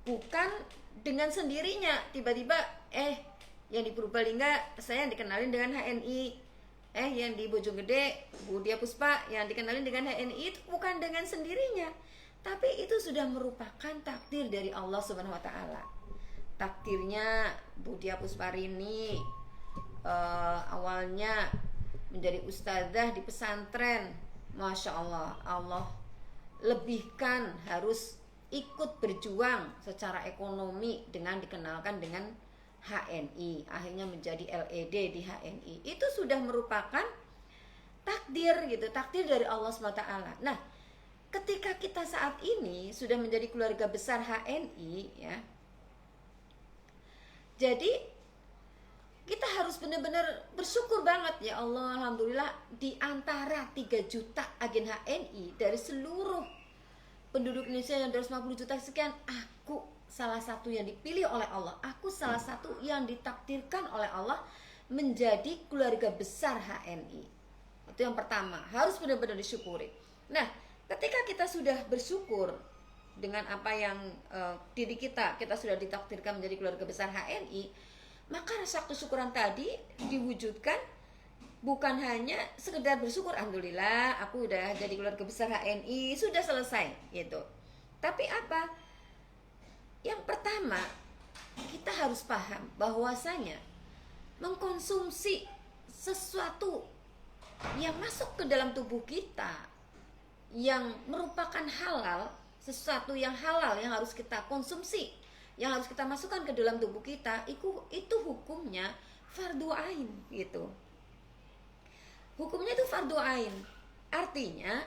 bukan dengan sendirinya tiba-tiba yang di Purbalingga saya dikenalin dengan HNI, yang di Bojonggede Budia Puspa yang dikenalin dengan HNI, itu bukan dengan sendirinya, tapi itu sudah merupakan takdir dari Allah Subhanahu wa taala. Takdirnya Budia Pusparini awalnya menjadi ustazah di pesantren. Masya Allah, Allah lebihkan, harus ikut berjuang secara ekonomi dengan dikenalkan dengan HNI, akhirnya menjadi LED di HNI. Itu sudah merupakan takdir gitu, takdir dari Allah SWT. Nah, ketika kita saat ini sudah menjadi keluarga besar HNI ya, jadi kita harus benar-benar bersyukur banget, ya Allah, alhamdulillah, di antara 3 juta agen HNI dari seluruh penduduk Indonesia yang 250 juta sekian, aku salah satu yang dipilih oleh Allah, aku salah satu yang ditakdirkan oleh Allah menjadi keluarga besar HNI. Itu yang pertama, harus benar-benar disyukuri. Nah, ketika kita sudah bersyukur dengan apa yang diri kita sudah ditakdirkan menjadi keluarga besar HNI, maka rasa kesyukuran tadi diwujudkan bukan hanya sekedar bersyukur, alhamdulillah aku udah jadi keluarga besar HNI, sudah selesai gitu. Tapi apa? Yang pertama, kita harus paham bahwasanya mengkonsumsi sesuatu yang masuk ke dalam tubuh kita yang merupakan halal, sesuatu yang halal yang harus kita konsumsi, yang harus kita masukkan ke dalam tubuh kita, itu hukumnya fardu ain gitu. Hukumnya itu fardu ain. Artinya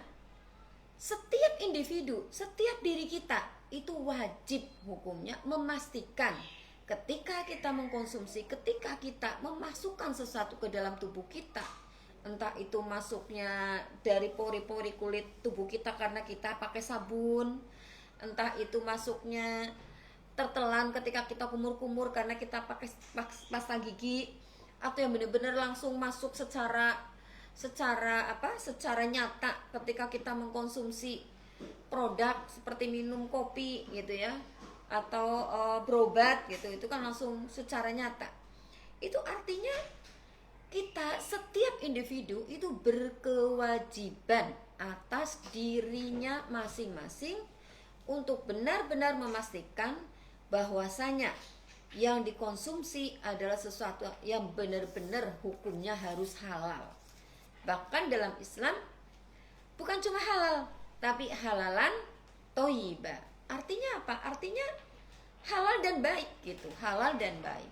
setiap individu, setiap diri kita itu wajib hukumnya memastikan ketika kita mengkonsumsi, ketika kita memasukkan sesuatu ke dalam tubuh kita, entah itu masuknya dari pori-pori kulit tubuh kita karena kita pakai sabun, entah itu masuknya tertelan ketika kita kumur-kumur karena kita pakai pasta gigi, atau yang benar-benar langsung masuk secara nyata ketika kita mengkonsumsi produk seperti minum kopi gitu ya, atau berobat gitu, itu kan langsung secara nyata. Itu artinya kita, setiap individu itu berkewajiban atas dirinya masing-masing untuk benar-benar memastikan bahwasanya yang dikonsumsi adalah sesuatu yang benar-benar hukumnya harus halal. Bahkan dalam Islam bukan cuma halal, tapi halalan thayyibah. Artinya apa? Artinya halal dan baik gitu, halal dan baik.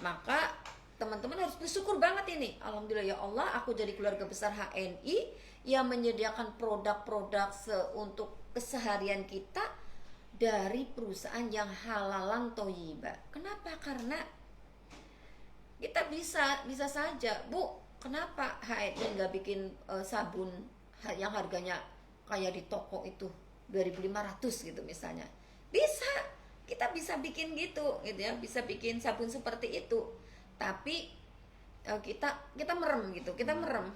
Maka teman-teman harus bersyukur banget ini. Alhamdulillah ya Allah, aku jadi keluarga besar HNI yang menyediakan produk-produk untuk keseharian kita dari perusahaan yang halalan thayyibah. Kenapa? Karena kita bisa saja, Bu, kenapa HNI nggak bikin sabun yang harganya kayak di toko itu 2.500 gitu misalnya? Bisa, kita bisa bikin gitu ya, bisa bikin sabun seperti itu. Tapi kita merem gitu, kita merem,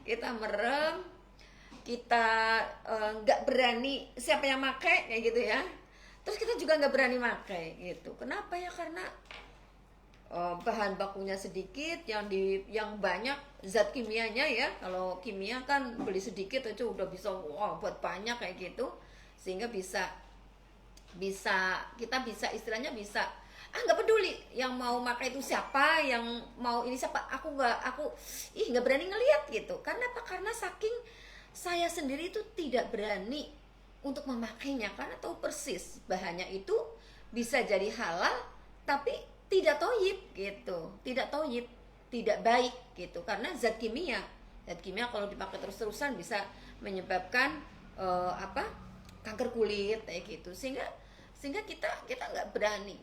kita nggak berani, siapa yang pakai kayak gitu ya, terus kita juga nggak berani pakai gitu. Kenapa ya? Karena bahan bakunya sedikit, yang banyak zat kimianya ya. Kalau kimia kan beli sedikit aja udah bisa buat banyak kayak gitu, sehingga kita bisa istilahnya bisa nggak peduli yang mau pakai itu siapa, yang mau ini siapa, aku nggak berani ngelihat gitu. Karena apa? Karena saking saya sendiri itu tidak berani untuk memakainya, karena tahu persis bahannya itu bisa jadi halal tapi tidak thayyib gitu, tidak baik gitu, karena zat kimia kalau dipakai terus-terusan bisa menyebabkan kanker kulit kayak gitu. Sehingga kita nggak berani,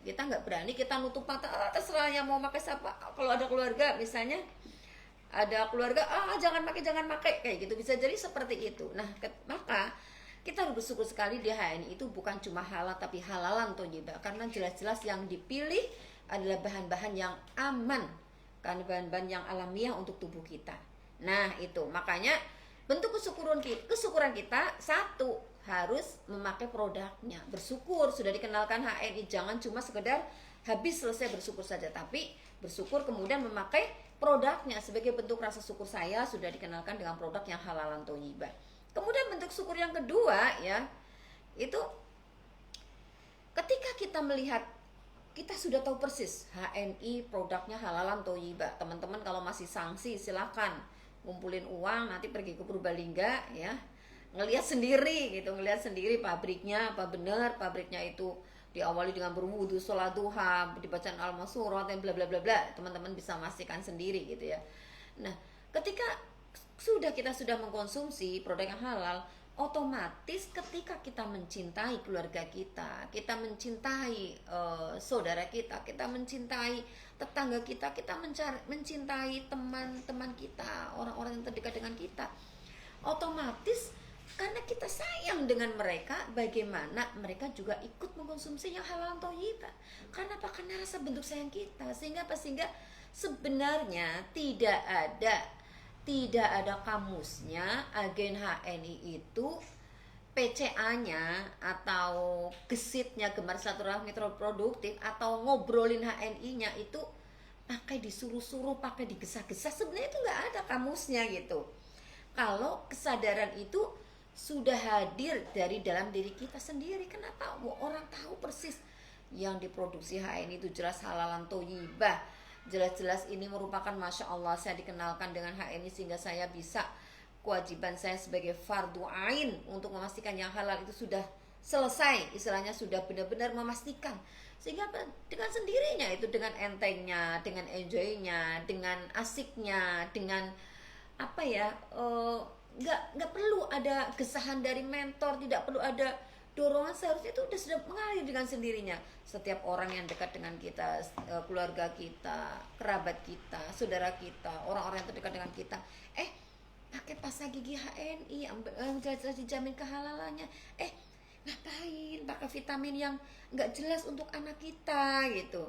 kita nutup mata, terserah yang mau pakai siapa. Kalau ada keluarga misalnya, jangan pakai kayak gitu, bisa jadi seperti itu. Nah, maka kita harus bersyukur sekali di HNI itu bukan cuma halal tapi halalan thayyibah, karena jelas-jelas yang dipilih adalah bahan-bahan yang aman, kan, bahan-bahan yang alamiah untuk tubuh kita. Nah, itu makanya bentuk kesyukuran kita, satu, harus memakai produknya. Bersyukur sudah dikenalkan HNI, jangan cuma sekedar habis selesai bersyukur saja, tapi bersyukur kemudian memakai produknya. Sebagai bentuk rasa syukur saya sudah dikenalkan dengan produk yang halalan thayyibah. Kemudian bentuk syukur yang kedua ya, itu ketika kita melihat, kita sudah tahu persis HNI produknya halalan thayyibah. Teman-teman kalau masih sanksi silakan ngumpulin uang, nanti pergi ke Purbalingga ya, ngelihat sendiri gitu, ngelihat sendiri pabriknya apa benar pabriknya itu diawali dengan berwudu, sholat duha, dibacaan al-masurat dan bla bla bla bla. Teman-teman bisa memastikan sendiri gitu ya. Nah, ketika kita sudah mengkonsumsi produk yang halal, otomatis ketika kita mencintai keluarga kita, kita mencintai saudara kita mencintai tetangga kita mencintai teman-teman kita, orang-orang yang terdekat dengan kita, otomatis karena kita sayang dengan mereka, bagaimana mereka juga ikut mengkonsumsi yang halal thayyibah. Karena apa? Karena rasa bentuk sayang kita. Sehingga sebenarnya tidak ada kamusnya agen HNI itu PCA-nya atau gesitnya, gemar silaturahmi produktif, atau ngobrolin HNI-nya itu pakai disuruh-suruh, pakai digesa-gesa. Sebenarnya itu nggak ada kamusnya gitu. Kalau kesadaran itu sudah hadir dari dalam diri kita sendiri. Kenapa? Orang tahu persis yang diproduksi HNI itu jelas halalan thayyibah, jelas-jelas ini merupakan, masya Allah, saya dikenalkan dengan HNI sehingga saya bisa, kewajiban saya sebagai fardu ain untuk memastikan yang halal itu sudah selesai, istilahnya sudah benar-benar memastikan. Sehingga dengan sendirinya itu, dengan entengnya, dengan enjoynya, dengan asiknya, dengan apa ya, nggak perlu ada gesahan dari mentor, tidak perlu ada dorongan, seharusnya itu sudah mengalir dengan sendirinya. Setiap orang yang dekat dengan kita, keluarga kita, kerabat kita, saudara kita, orang-orang yang terdekat dengan kita, pakai pasta gigi HNI, jelas-jelas dijamin kehalalannya, ngapain pakai vitamin yang nggak jelas untuk anak kita gitu.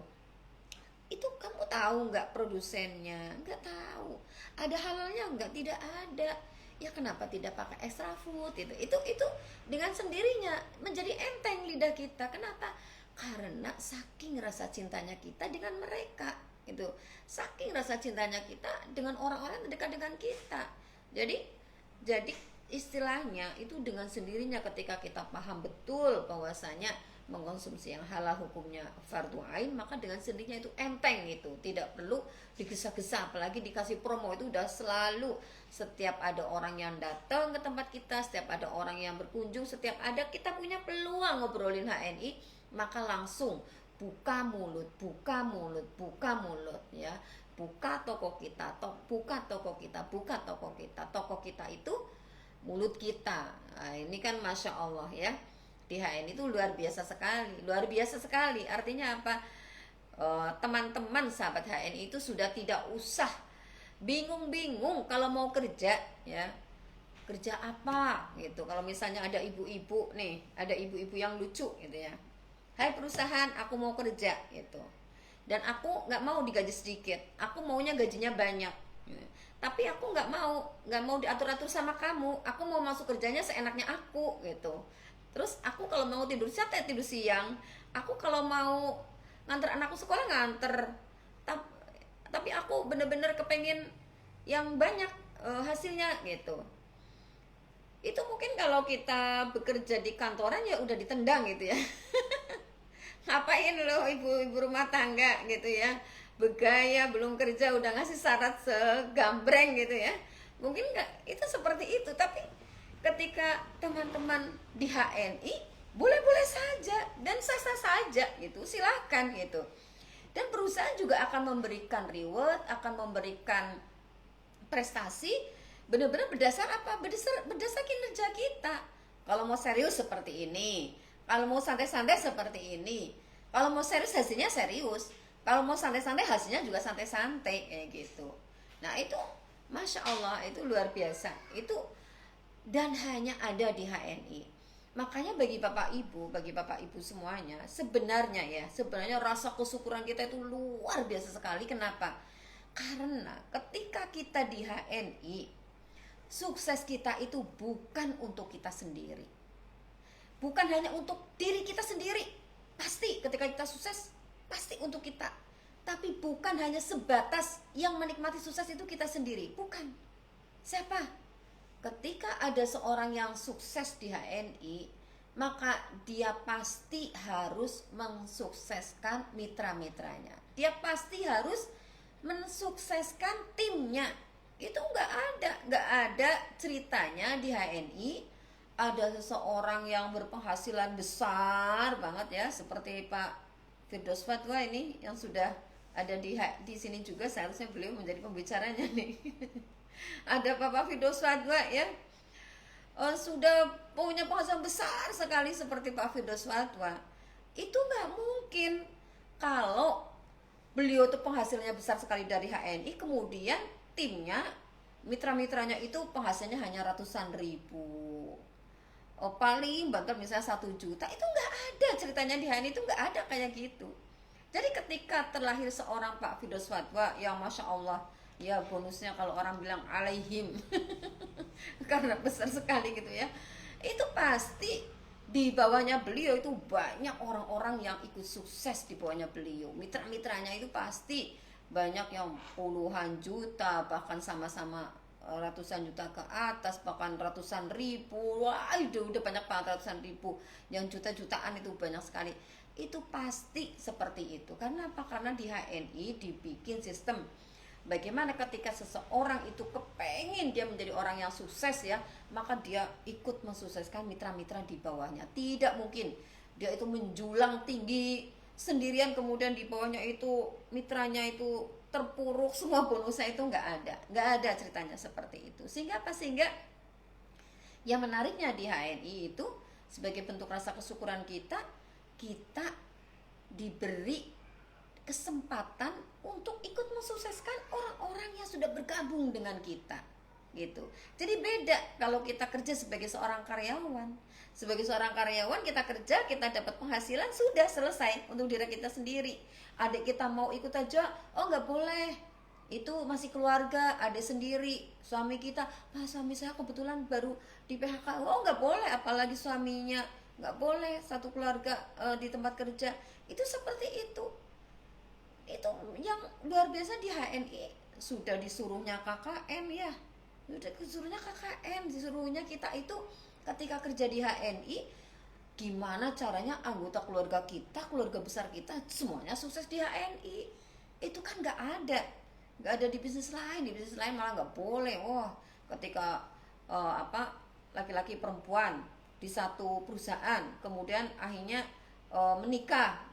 Itu kamu tahu nggak produsennya? Nggak tahu. Ada halalnya nggak? Tidak ada. Ya kenapa tidak pakai extra food itu dengan sendirinya menjadi enteng lidah kita. Kenapa? Karena saking rasa cintanya kita dengan mereka itu, saking rasa cintanya kita dengan orang-orang yang dekat dengan kita. Jadi istilahnya itu dengan sendirinya ketika kita paham betul bahwasanya mengkonsumsi yang halal hukumnya fardu ain, maka dengan sendirinya itu enteng, itu tidak perlu digesa-gesa. Apalagi dikasih promo itu udah selalu, setiap ada orang yang datang ke tempat kita, setiap ada orang yang berkunjung, setiap ada kita punya peluang ngobrolin HNI, maka langsung buka mulut ya, buka toko kita, toko kita itu mulut kita. Nah, ini kan masya Allah ya, di HNI itu luar biasa sekali. Artinya apa? Teman-teman sahabat HNI itu sudah tidak usah bingung-bingung kalau mau kerja ya, kerja apa gitu. Kalau misalnya ada ibu-ibu nih, ada ibu-ibu yang lucu gitu ya, hai perusahaan, aku mau kerja gitu, dan aku nggak mau digaji sedikit, aku maunya gajinya banyak, tapi aku nggak mau diatur-atur sama kamu, aku mau masuk kerjanya seenaknya aku gitu. Terus aku kalau mau tidur siang, aku kalau mau nganter anakku sekolah nganter, tapi aku bener-bener kepengen yang banyak hasilnya gitu. Itu mungkin kalau kita bekerja di kantoran ya udah ditendang gitu ya. Ngapain lo ibu-ibu rumah tangga gitu ya, bergaya belum kerja udah ngasih syarat segambreng gitu ya. Mungkin nggak itu seperti itu, tapi ketika teman-teman di HNI boleh-boleh saja dan sah-sah saja gitu, silahkan gitu. Dan perusahaan juga akan memberikan reward, akan memberikan prestasi benar-benar berdasar apa? Berdasar kinerja kita. Kalau mau serius seperti ini, kalau mau santai-santai seperti ini, kalau mau serius hasilnya serius, kalau mau santai-santai hasilnya juga santai-santai kayak gitu. Nah itu masya Allah, itu luar biasa itu, dan hanya ada di HNI. Makanya bagi bapak ibu semuanya, sebenarnya rasa kesyukuran kita itu luar biasa sekali. Kenapa? Karena ketika kita di HNI, sukses kita itu bukan untuk kita sendiri. bukan hanya untuk diri kita sendiri. Pasti ketika kita sukses, pasti untuk kita. Tapi bukan hanya sebatas yang menikmati sukses itu kita sendiri. Bukan. Siapa? Ketika ada seorang yang sukses di HNI, maka dia pasti harus mensukseskan mitra-mitranya. Dia pasti harus mensukseskan timnya. Itu nggak ada ceritanya di HNI ada seseorang yang berpenghasilan besar banget ya, seperti Pak Firdaus Fatwa ini yang sudah ada di sini juga, seharusnya beliau menjadi pembicaranya nih. Ada Bapak Firdaus Fatwa ya, sudah punya penghasilan besar sekali seperti Pak Firdaus Fatwa. Itu nggak mungkin kalau beliau tuh penghasilannya besar sekali dari HNI, kemudian timnya, mitra-mitranya itu penghasilannya hanya ratusan ribu. Paling banter misalnya 1 juta, itu nggak ada ceritanya di HNI, itu nggak ada kayak gitu. Jadi ketika terlahir seorang Pak Firdaus Fatwa yang Masya Allah ya, bonusnya kalau orang bilang alaihim karena besar sekali gitu ya, itu pasti di bawahnya beliau itu banyak orang-orang yang ikut sukses di bawahnya beliau. Mitra-mitranya itu pasti banyak yang puluhan juta, bahkan sama-sama ratusan juta ke atas, bahkan ratusan ribu. Wah, udah banyak banget, ratusan ribu, yang juta-jutaan itu banyak sekali. Itu pasti seperti itu. Karena apa? Karena di HNI dibikin sistem bagaimana ketika seseorang itu kepengen dia menjadi orang yang sukses ya, maka dia ikut mensukseskan mitra-mitra di bawahnya. Tidak mungkin dia itu menjulang tinggi sendirian, kemudian di bawahnya itu mitranya itu terpuruk semua bonusnya, itu nggak ada ceritanya seperti itu. Sehingga apa? Sehingga yang menariknya di HNI itu sebagai bentuk rasa kesyukuran kita diberi kesempatan untuk ikut mensukseskan orang-orang yang sudah bergabung dengan kita gitu. Jadi beda kalau kita kerja sebagai seorang karyawan. Sebagai seorang karyawan kita kerja, kita dapat penghasilan, sudah selesai untuk diri kita sendiri. Adik kita mau ikut aja, oh nggak boleh, itu masih keluarga, adik sendiri. Suami kita, suami saya kebetulan baru di PHK, oh nggak boleh, apalagi suaminya, nggak boleh, satu keluarga di tempat kerja. Itu seperti itu yang luar biasa di HNI. Sudah disuruhnya KKN ya, disuruhnya kita itu ketika kerja di HNI, gimana caranya anggota keluarga kita, keluarga besar kita semuanya sukses di HNI. Itu kan nggak ada di bisnis lain malah nggak boleh. Wah, ketika laki-laki perempuan di satu perusahaan kemudian akhirnya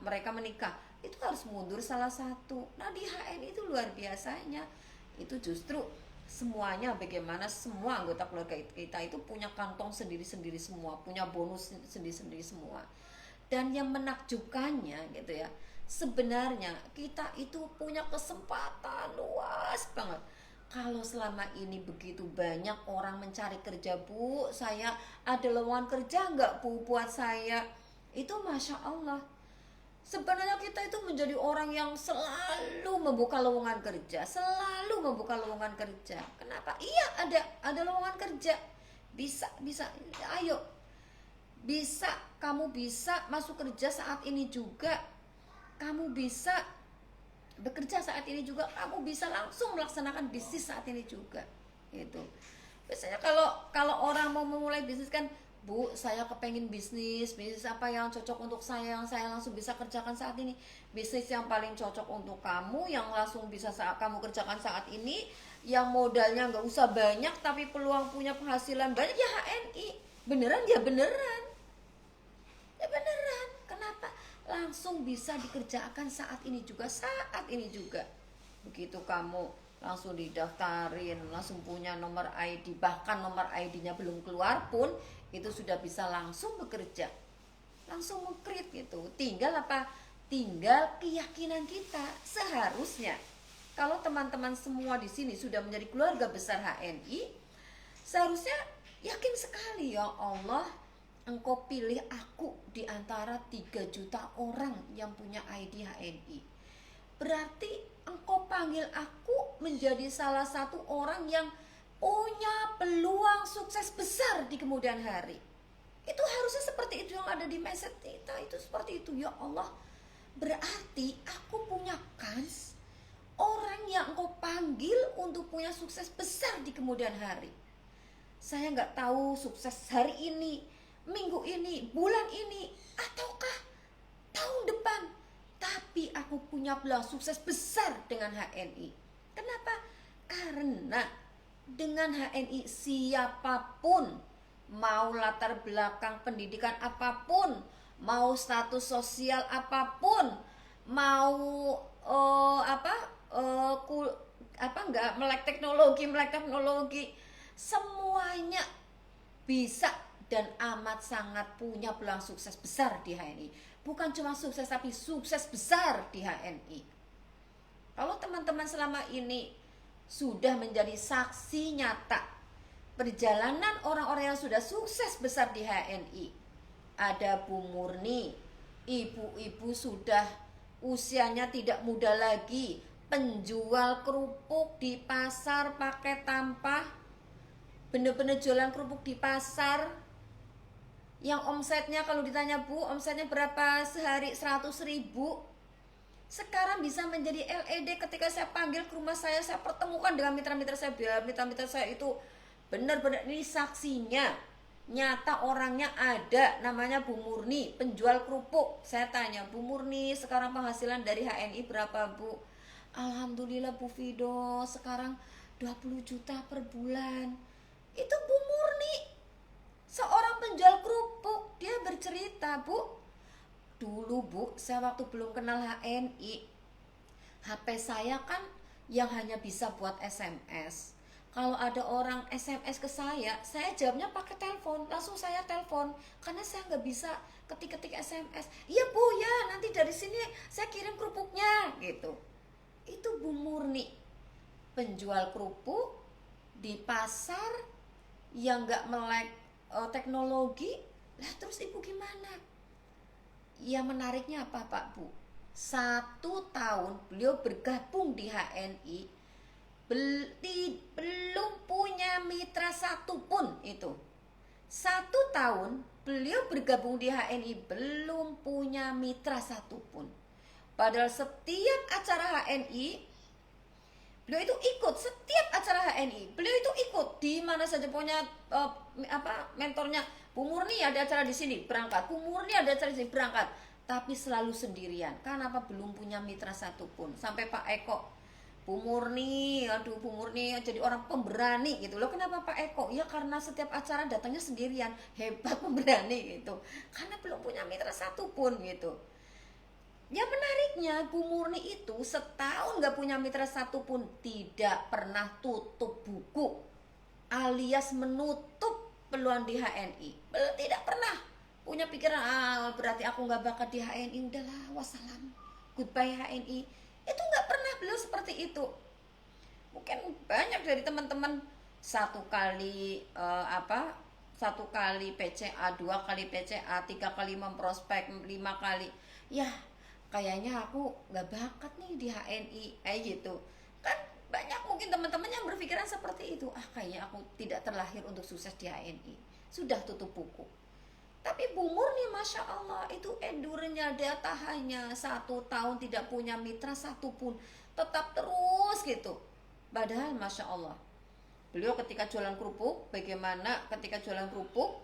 mereka menikah, itu harus mundur salah satu. Nah di HNI itu luar biasanya, itu justru semuanya bagaimana semua anggota keluarga kita itu punya kantong sendiri-sendiri semua, punya bonus sendiri-sendiri semua. Dan yang menakjubkannya gitu ya, sebenarnya kita itu punya kesempatan luas banget. Kalau selama ini begitu banyak orang mencari kerja, Bu, saya ada lowongan kerja nggak Bu buat saya? Itu Masya Allah. Sebenarnya kita itu menjadi orang yang selalu membuka lowongan kerja, Kenapa? Iya, ada lowongan kerja. Bisa, ayo. Kamu bisa masuk kerja saat ini juga. Kamu bisa bekerja saat ini juga. Kamu bisa langsung melaksanakan bisnis saat ini juga. Gitu. Biasanya kalau orang mau memulai bisnis kan, Bu, saya kepengen bisnis apa yang cocok untuk saya, yang saya langsung bisa kerjakan saat ini. Bisnis yang paling cocok untuk kamu, yang langsung bisa kamu kerjakan saat ini, yang modalnya nggak usah banyak tapi peluang punya penghasilan banyak, ya HNI. Beneran. Kenapa? Langsung bisa dikerjakan saat ini juga. Begitu kamu langsung didaftarin, langsung punya nomor ID, bahkan nomor ID-nya belum keluar pun itu sudah bisa langsung bekerja, langsung meng-create gitu. Tinggal keyakinan kita. Seharusnya kalau teman-teman semua di sini sudah menjadi keluarga besar HNI, seharusnya yakin sekali, ya Allah, Engkau pilih aku di antara 3 juta orang yang punya ID HNI. Berarti Engkau panggil aku menjadi salah satu orang yang punya peluang sukses besar di kemudian hari. Itu harusnya seperti itu yang ada di mindset kita, itu seperti itu. Ya Allah, berarti aku punya kans orang yang engkau panggil untuk punya sukses besar di kemudian hari. Saya nggak tahu sukses hari ini, minggu ini, bulan ini, ataukah tahun depan, tapi aku punya peluang sukses besar dengan HNI. Kenapa? Karena dengan HNI siapapun, mau latar belakang pendidikan apapun, mau status sosial apapun, mau melek teknologi, semuanya bisa dan amat sangat punya peluang sukses besar di HNI. Bukan cuma sukses, tapi sukses besar di HNI. Kalau teman-teman selama ini sudah menjadi saksi nyata perjalanan orang-orang yang sudah sukses besar di HNI, ada Bu Murni, ibu-ibu sudah usianya tidak muda lagi, penjual kerupuk di pasar pakai tampah, bener-bener jualan kerupuk di pasar, yang omsetnya kalau ditanya Bu, omsetnya berapa sehari? 100.000. Sekarang bisa menjadi LED. Ketika saya panggil ke rumah saya pertemukan dengan mitra-mitra saya, biar mitra-mitra saya itu benar-benar, ini saksinya nyata, orangnya ada, namanya Bu Murni, penjual kerupuk. Saya tanya, Bu Murni, sekarang penghasilan dari HNI berapa Bu? Alhamdulillah Bu Fido, sekarang 20 juta per bulan. Itu Bu Murni, seorang penjual kerupuk. Dia bercerita, Bu, dulu Bu, saya waktu belum kenal HNI, HP saya kan yang hanya bisa buat SMS. Kalau ada orang SMS ke saya jawabnya pakai telepon, langsung saya telepon, karena saya nggak bisa ketik-ketik SMS. Iya Bu, ya nanti dari sini saya kirim kerupuknya gitu. Itu Bu Murni, penjual kerupuk di pasar yang nggak melek teknologi. Lah terus Ibu gimana? Ya menariknya apa Pak Bu? 1 tahun beliau bergabung di HNI, belum punya mitra satupun. Itu 1 tahun beliau bergabung di HNI, belum punya mitra satupun. Padahal setiap acara HNI beliau itu ikut, setiap acara HNI beliau itu ikut, di mana saja punya mentornya. Bu Murni ada acara di sini berangkat, Bu Murni ada acara di sini berangkat, tapi selalu sendirian. Kenapa? Belum punya mitra satupun. Sampai Pak Eko, Bu Murni, aduh Bu Murni jadi orang pemberani gitu loh. Kenapa Pak Eko? Ya karena setiap acara datangnya sendirian, hebat, pemberani gitu, karena belum punya mitra satupun gitu. Ya menariknya Bu Murni itu setahun gak punya mitra satupun, tidak pernah tutup buku alias menutup peluang di HNI. Tidak pernah punya pikiran berarti aku gak bakat di HNI, udahlah wassalam, goodbye HNI. Itu gak pernah beliau seperti itu. Mungkin banyak dari teman-teman satu kali PCA, 2 kali PCA, 3 kali memprospek, 5 kali, ya kayaknya aku gak bakat nih di HNI, gitu kan. Banyak mungkin teman-teman yang berpikiran seperti itu, kayaknya aku tidak terlahir untuk sukses di HNI, sudah tutup buku. Tapi Bu Murni Masya Allah itu endurenya, daya tahannya, 1 tahun tidak punya mitra satupun, tetap terus gitu. Padahal Masya Allah, beliau ketika jualan kerupuk, bagaimana ketika jualan kerupuk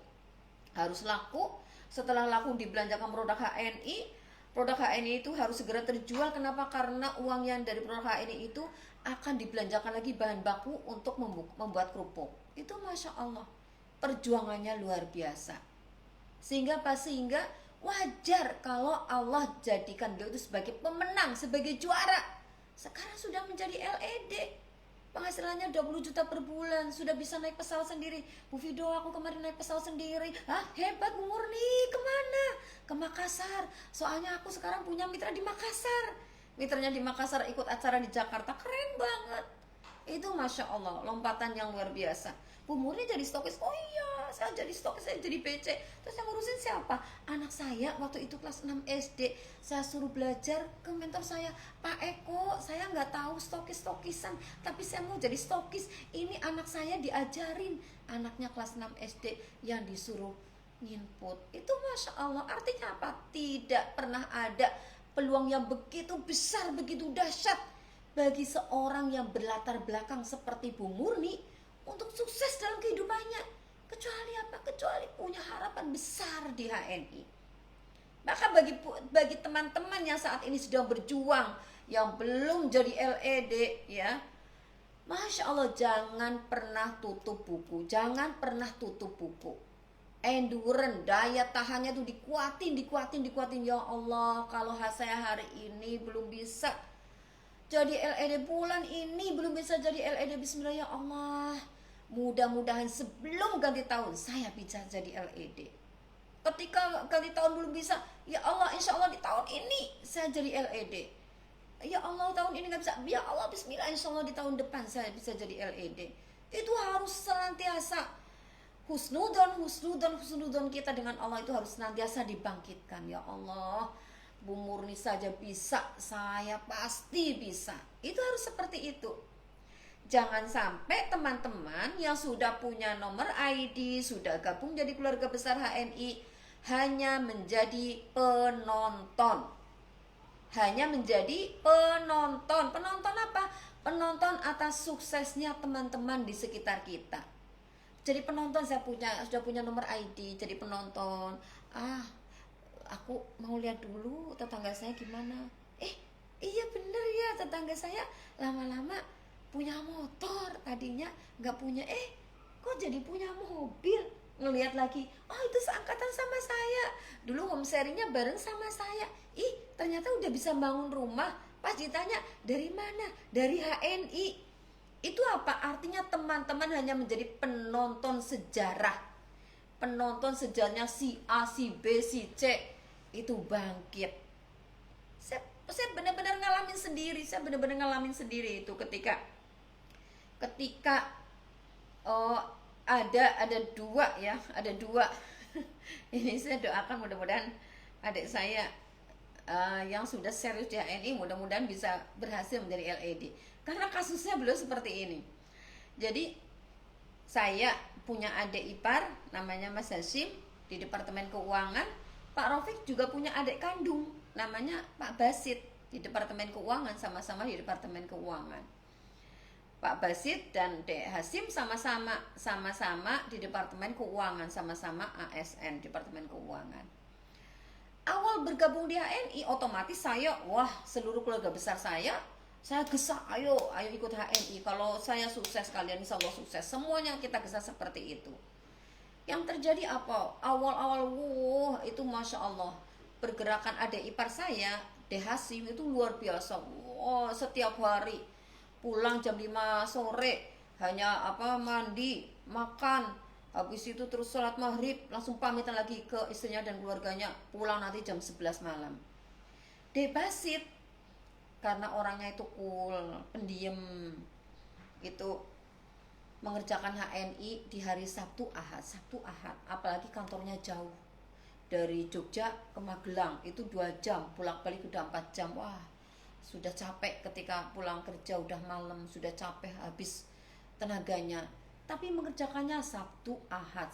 harus laku, setelah laku dibelanjakan produk HNI. Produk HNI itu harus segera terjual. Kenapa? Karena uang yang dari produk HNI itu akan dibelanjakan lagi bahan baku untuk membuat kerupuk. Itu Masya Allah, perjuangannya luar biasa. Sehingga wajar kalau Allah jadikan beliau itu sebagai pemenang, sebagai juara. Sekarang sudah menjadi LED, penghasilannya 20 juta per bulan, sudah bisa naik pesawat sendiri. Bu Fido, aku kemarin naik pesawat sendiri. Hebat Bu Murni. Kemana? Ke Makassar. Soalnya aku sekarang punya mitra di Makassar. Mitranya di Makassar ikut acara di Jakarta, keren banget. Itu Masya Allah, lompatan yang luar biasa. Bu Murni jadi stokis. Oh iya, saya jadi stokis, saya jadi PC. Terus yang ngurusin siapa? Anak saya waktu itu kelas 6 SD. Saya suruh belajar ke mentor saya, Pak Eko, saya nggak tahu stokis-stokisan, tapi saya mau jadi stokis. Ini anak saya diajarin, anaknya kelas 6 SD yang disuruh Input itu masya Allah, artinya apa? Tidak pernah ada peluang yang begitu besar, begitu dahsyat bagi seorang yang berlatar belakang seperti Bu Murni untuk sukses dalam kehidupannya, kecuali apa? Kecuali punya harapan besar di HNI. Maka bagi teman-teman yang saat ini sedang berjuang, yang belum jadi LED, ya, masya Allah, jangan pernah tutup buku, jangan pernah tutup buku. Endurance, daya tahannya tuh dikuatin. Ya Allah, kalau saya hari ini belum bisa jadi LED, bulan ini belum bisa jadi LED, bismillah ya Allah, mudah-mudahan sebelum ganti tahun saya bisa jadi LED. Ketika ganti tahun belum bisa, ya Allah, insya Allah di tahun ini saya jadi LED. Ya Allah, tahun ini nggak bisa, ya Allah, bismillah, insya Allah di tahun depan saya bisa jadi LED. Itu harus senantiasa husnudon kita dengan Allah itu harus senantiasa dibangkitkan. Ya Allah, Bu Murni saja bisa, saya pasti bisa. Itu harus seperti itu. Jangan sampai teman-teman yang sudah punya nomor ID, sudah gabung jadi keluarga besar HNI, hanya menjadi penonton. Hanya menjadi penonton. Penonton apa? Penonton atas suksesnya teman-teman di sekitar kita. Jadi penonton, saya sudah punya nomor ID, jadi penonton. Aku mau lihat dulu tetangga saya gimana. Iya bener ya, tetangga saya lama-lama punya motor, tadinya nggak punya, kok jadi punya mobil. Ngelihat lagi, itu seangkatan sama saya, dulu home sharingnya bareng sama saya. Ternyata udah bisa bangun rumah. Pas ditanya dari mana, dari HNI. Itu apa? Artinya teman-teman hanya menjadi penonton sejarah. Penonton sejarahnya si A, si B, si C itu bangkit. Saya benar-benar ngalamin sendiri itu ketika ada dua ini saya doakan mudah-mudahan adik saya yang sudah serius di HNI mudah-mudahan bisa berhasil menjadi LED. Karena kasusnya beliau seperti ini. Jadi saya punya adik ipar namanya Mas Hashim di Departemen Keuangan. Pak Rafiq juga punya adik kandung namanya Pak Basit di Departemen Keuangan, sama-sama di Departemen Keuangan. Pak Basit dan Dek Hashim sama-sama di Departemen Keuangan, sama-sama ASN, Departemen Keuangan. Awal bergabung di HNI, otomatis saya, seluruh keluarga besar saya gesa, ayo ikut HNI. Kalau saya sukses, kalian insya Allah sukses. Semuanya kita gesa seperti itu. Yang terjadi apa? Awal-awal, itu masya Allah, pergerakan adik ipar saya, Dek Hashim, itu luar biasa. Setiap hari pulang jam 5 sore, hanya mandi, makan, habis itu terus sholat maghrib, langsung pamitan lagi ke istrinya dan keluarganya, pulang nanti jam 11 malam. Dek Basit, karena orangnya itu cool, pendiam, itu mengerjakan HNI di hari Sabtu Ahad, apalagi kantornya jauh dari Jogja ke Magelang, itu 2 jam, pulang balik udah 4 jam. Sudah capek, ketika pulang kerja udah malam, sudah capek habis tenaganya, tapi mengerjakannya Sabtu Ahad.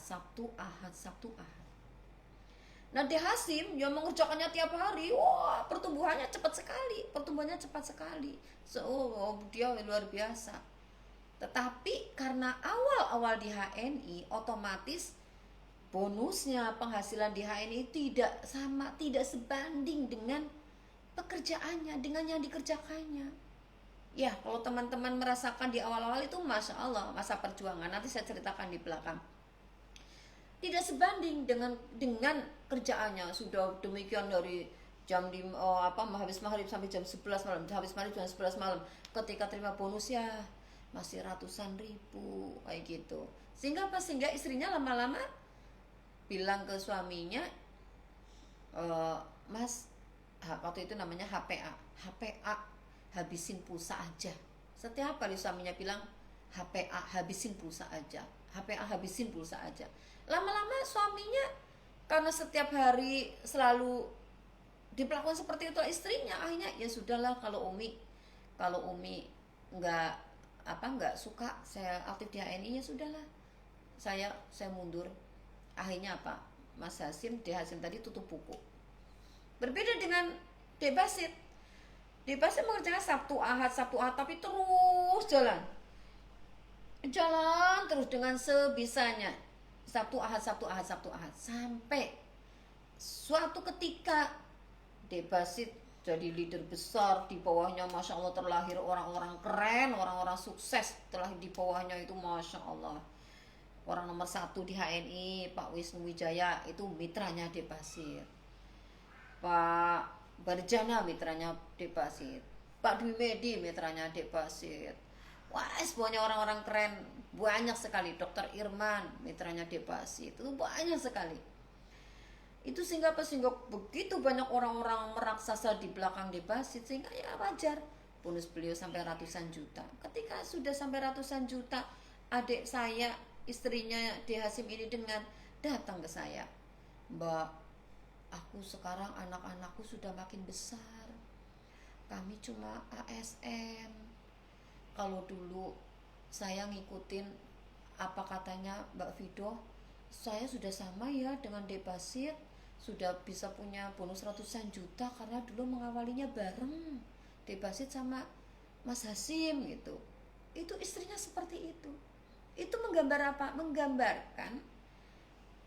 Nah, Dek Hashim yang mengerjakannya tiap hari, pertumbuhannya cepat sekali. Dia luar biasa. Tetapi karena awal-awal di HNI, otomatis bonusnya, penghasilan di HNI tidak sebanding dengan pekerjaannya, dengan yang dikerjakannya. Ya, kalau teman-teman merasakan di awal-awal itu, masya Allah, masa perjuangan, nanti saya ceritakan di belakang, tidak sebanding dengan kerjaannya. Sudah demikian dari jam habis maghrib sampai jam 11 malam, habis maghrib jam 11 malam, ketika terima bonus ya masih ratusan ribu kayak gitu. Sehingga istrinya lama-lama bilang ke suaminya, Mas, waktu itu namanya HPA, habisin pulsa aja. Setiap kali suaminya bilang HPA, habisin pulsa aja. Lama-lama suaminya, karena setiap hari selalu diperlakukan seperti itu istrinya, akhirnya ya sudahlah, kalau Umi nggak suka saya aktif di HNI, ya sudahlah, saya mundur. Akhirnya apa? Mas Hasim, D Hasim tadi tutup buku. Berbeda dengan D Basit. D Basit mengerjakan Sabtu Ahad, tapi terus jalan terus dengan sebisanya, Sabtu Ahad sampai suatu ketika D Basit jadi leader besar, di bawahnya Masya Allah terlahir orang-orang keren, orang-orang sukses. Telah di bawahnya itu Masya Allah, orang nomor 1 di HNI Pak Wisnu Wijaya itu mitranya D Basit, Pak Barjana mitranya D Basit, Pak Dwi Medi mitranya D Basit. Wah, semuanya orang-orang keren, banyak sekali. Dokter Irman mitranya D Basit, itu banyak sekali. Itu sehingga begitu banyak orang-orang meraksasa di belakang D Basit, sehingga ya wajar bonus beliau sampai ratusan juta. Ketika sudah sampai ratusan juta, adik saya, istrinya D Hasim ini datang ke saya, Mbak, aku sekarang anak-anakku sudah makin besar, kami cuma ASN. Kalau dulu saya ngikutin apa katanya Mbak Vido, saya sudah sama ya dengan D Basit, sudah bisa punya bonus ratusan juta karena dulu mengawalinya bareng D Basit sama Mas Hasim gitu. Itu istrinya seperti itu. Itu menggambar apa? Menggambarkan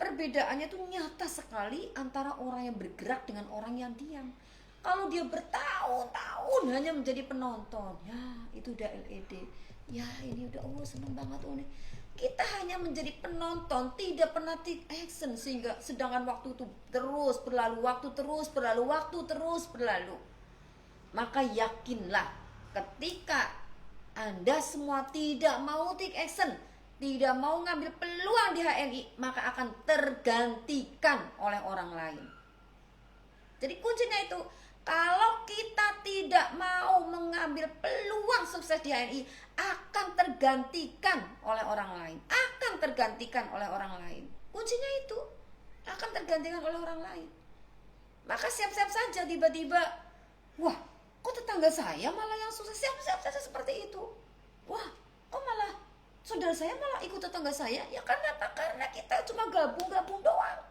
perbedaannya itu nyata sekali antara orang yang bergerak dengan orang yang diam. Kalau dia bertahun-tahun hanya menjadi penonton, ya itu udah LED, ya ini udah seneng banget nih. Kita hanya menjadi penonton, tidak pernah take action, sehingga sedangkan waktu itu terus berlalu, waktu terus berlalu. Maka yakinlah, ketika Anda semua tidak mau take action, tidak mau ngambil peluang di HNI, maka akan tergantikan oleh orang lain. Jadi kuncinya itu, kalau kita tidak mau mengambil peluang sukses di HNI, akan tergantikan oleh orang lain. Kuncinya itu, akan tergantikan oleh orang lain. Maka siap-siap saja tiba-tiba, wah, kok tetangga saya malah yang sukses. Siap-siap saja seperti itu. Wah, kok malah saudara saya malah ikut tetangga saya. Ya karena apa? Karena kita cuma gabung-gabung doang,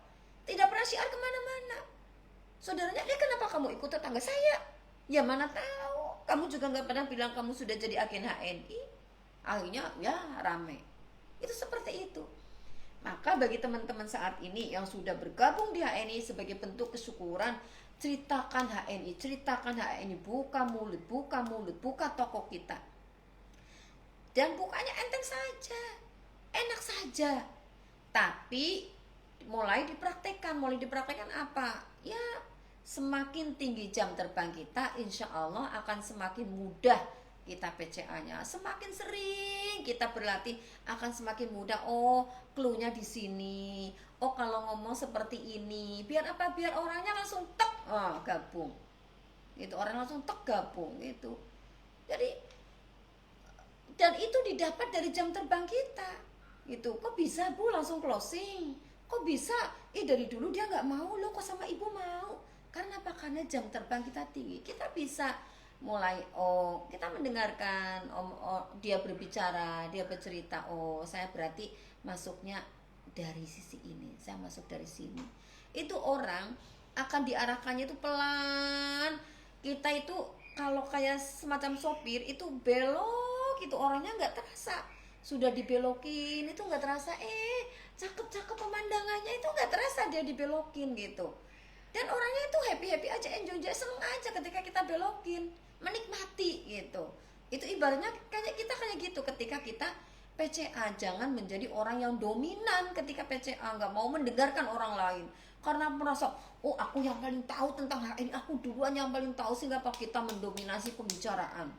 tidak pernah syiar kemana-mana. Saudaranya, kenapa kamu ikut tetangga saya? Ya mana tahu, kamu juga gak pernah bilang kamu sudah jadi agen HNI. Akhirnya ya rame. Itu seperti itu. Maka bagi teman-teman saat ini yang sudah bergabung di HNI sebagai bentuk kesyukuran, ceritakan HNI, buka mulut, buka toko kita. Dan bukanya enteng saja, enak saja. Tapi mulai dipraktekkan apa? Ya, semakin tinggi jam terbang kita, insya Allah akan semakin mudah kita PCA-nya. Semakin sering kita berlatih, akan semakin mudah. Oh, clue-nya di sini. Oh, kalau ngomong seperti ini. Biar apa? Biar orangnya langsung tek, gabung. Itu orang langsung tek gabung itu. Jadi, dan itu didapat dari jam terbang kita. Itu, kok bisa Bu langsung closing? Kok bisa? Dari dulu dia nggak mau loh, kok sama ibu mau? Karena apa? Karena jam terbang kita tinggi. Kita bisa mulai, kita mendengarkan dia berbicara, dia bercerita, saya berarti masuknya dari sisi ini, saya masuk dari sini. Itu orang akan diarahkannya itu pelan. Kita itu kalau kayak semacam sopir itu belok, itu orangnya nggak terasa. Sudah dibelokin itu nggak terasa, cakep pemandangannya itu nggak terasa dia dibelokin gitu. Dan orangnya itu happy aja, enjoy aja, seneng aja ketika kita belokin, menikmati gitu. Itu ibaratnya kayak kita kayak gitu ketika kita PCA. Jangan menjadi orang yang dominan ketika PCA, nggak mau mendengarkan orang lain karena merasa aku yang paling tahu tentang HNI, aku duluan yang paling tahu, sehingga kita mendominasi pembicaraan.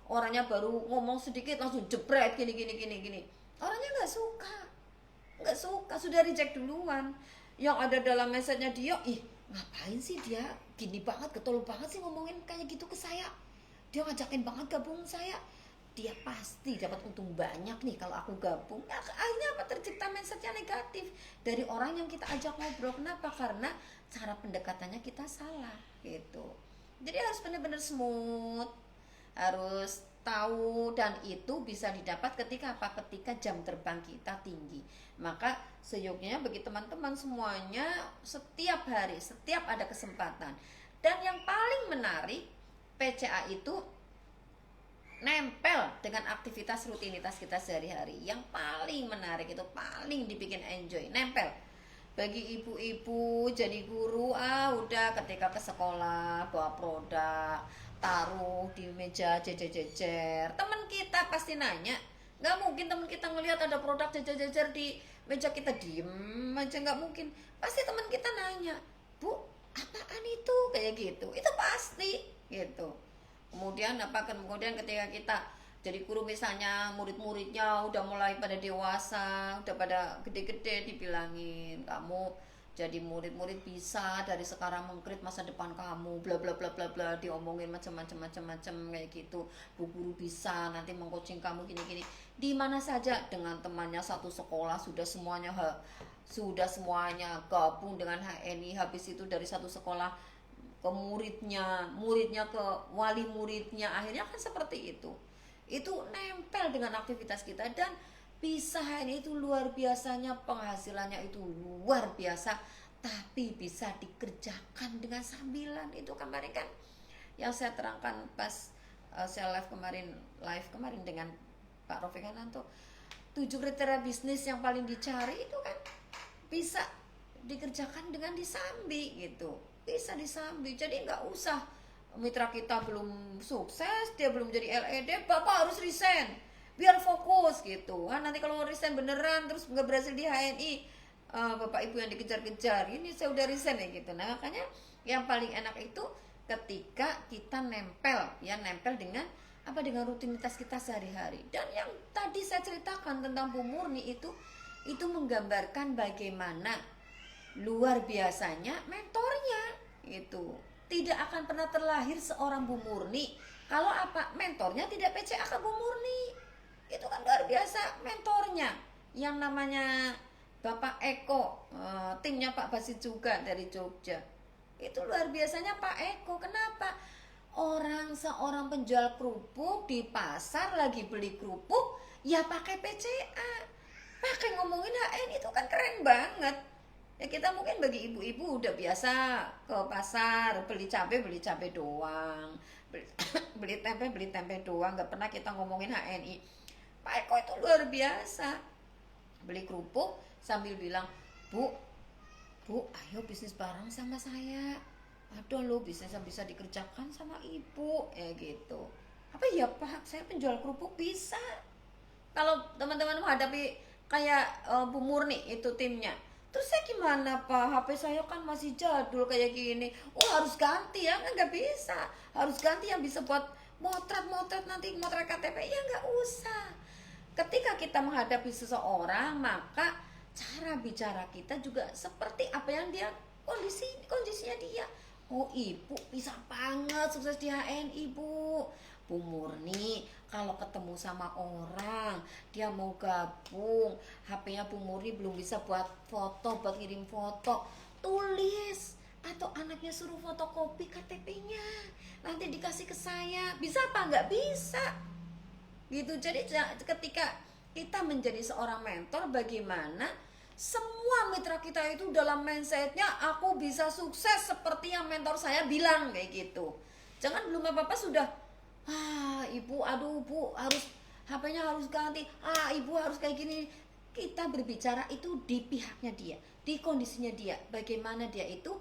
Orangnya baru ngomong sedikit langsung jebret gini. Orangnya nggak suka, sudah reject duluan. Yang ada dalam message-nya dia, ngapain sih dia gini banget, getol banget sih ngomongin kayak gitu ke saya, dia ngajakin banget gabung saya, dia pasti dapat untung banyak nih kalau aku gabung. Nah, akhirnya apa? Tercipta message-nya negatif dari orang yang kita ajak ngobrol. Kenapa? Karena cara pendekatannya kita salah gitu. Jadi harus benar-benar smooth, harus tahu, dan itu bisa didapat ketika apa? Ketika jam terbang kita tinggi. Maka seyogyanya bagi teman-teman semuanya, setiap hari, setiap ada kesempatan. Dan yang paling menarik, PCA itu nempel dengan aktivitas rutinitas kita sehari-hari. Yang paling menarik itu, paling dibikin enjoy, nempel. Bagi ibu-ibu jadi guru, udah ketika ke sekolah bawa produk, taruh di meja, jejer-jejer. Teman kita pasti nanya. Nggak mungkin teman kita ngelihat ada produk jejer-jejer di meja kita diem aja, nggak mungkin. Pasti teman kita nanya, "Bu, apaan itu?" Kayak gitu. Itu pasti gitu. Kemudian kemudian ketika kita jadi guru, misalnya murid-muridnya udah mulai pada dewasa, udah pada gede-gede, dibilangin, "Kamu jadi murid-murid bisa dari sekarang mengkrit masa depan kamu," bla bla bla bla bla, diomongin macam-macam kayak gitu. "Bu guru bisa nanti mengcoaching kamu gini-gini." Di mana saja, dengan temannya satu sekolah, sudah semuanya gabung dengan HNI. Habis itu dari satu sekolah ke muridnya ke wali muridnya, akhirnya kan seperti itu. Itu nempel dengan aktivitas kita, dan bisa ini itu luar biasanya, penghasilannya itu luar biasa, tapi bisa dikerjakan dengan sambilan. Itu kemarin kan yang saya terangkan pas saya live kemarin dengan Pak Rofiq Hananto, 7 kriteria bisnis yang paling dicari itu kan bisa dikerjakan dengan disambi gitu, bisa disambi. Jadi nggak usah mitra kita belum sukses, dia belum jadi LED, Bapak harus resign biar fokus gitu. Nanti kalau resign beneran terus nggak berhasil di HNI, Bapak Ibu yang dikejar-kejar, "Ini saya udah resign," ya gitu. Nah, makanya yang paling enak itu ketika kita nempel dengan dengan rutinitas kita sehari-hari. Dan yang tadi saya ceritakan tentang Bu Murni itu menggambarkan bagaimana luar biasanya mentornya itu. Tidak akan pernah terlahir seorang Bu Murni kalau mentornya tidak PCA ke Bu Murni. Itu kan luar biasa mentornya, yang namanya Bapak Eko, timnya Pak Basit juga dari Jogja. Itu luar biasanya Pak Eko. Kenapa? Seorang penjual kerupuk di pasar lagi beli kerupuk, ya pakai PCA, pakai ngomongin HN, itu kan keren banget. Ya kita mungkin bagi ibu-ibu udah biasa ke pasar beli cabai doang, beli tempe doang, nggak pernah kita ngomongin HNI. Pak Eko itu luar biasa, beli kerupuk sambil bilang, Bu, ayo bisnis bareng sama saya, ada loh bisnis yang bisa dikerjakan sama ibu," ya gitu. "Apa ya Pak, saya penjual kerupuk bisa." Kalau teman-teman menghadapi kayak Bu Murni itu timnya, "Terus saya gimana Pak, HP saya kan masih jadul kayak gini." Harus ganti ya, nggak bisa. Harus ganti yang bisa buat motret nanti, motret KTP, ya nggak usah. Ketika kita menghadapi seseorang, maka cara bicara kita juga seperti apa yang dia kondisinya dia. Ibu bisa banget sukses di HNI, Bu Murni. Kalau ketemu sama orang, dia mau gabung, HP-nya Bu Murni belum bisa buat ngirim foto, tulis, atau anaknya suruh fotokopi KTP-nya, nanti dikasih ke saya. Bisa apa? Nggak bisa gitu. Jadi ketika kita menjadi seorang mentor, bagaimana semua mitra kita itu dalam mindsetnya, aku bisa sukses seperti yang mentor saya bilang, kayak gitu. Jangan belum apa-apa sudah, ibu, aduh Bu, harus HP-nya harus ganti, ibu harus kayak gini. Kita berbicara itu di pihaknya dia, di kondisinya dia, bagaimana dia itu,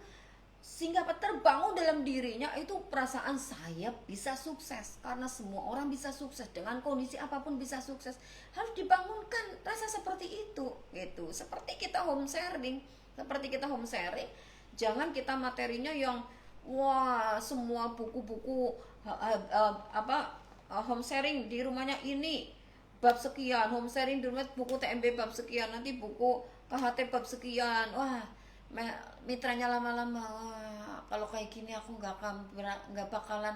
sehingga terbangun dalam dirinya itu perasaan saya bisa sukses, karena semua orang bisa sukses dengan kondisi apapun bisa sukses. Harus dibangunkan rasa seperti itu gitu. Seperti kita home sharing, jangan kita materinya yang semua buku-buku home sharing di rumahnya ini bab sekian, home sharing di rumah buku TMB bab sekian, nanti buku KHT bab sekian. Mitranya lama-lama, kalau kayak gini aku nggak bakalan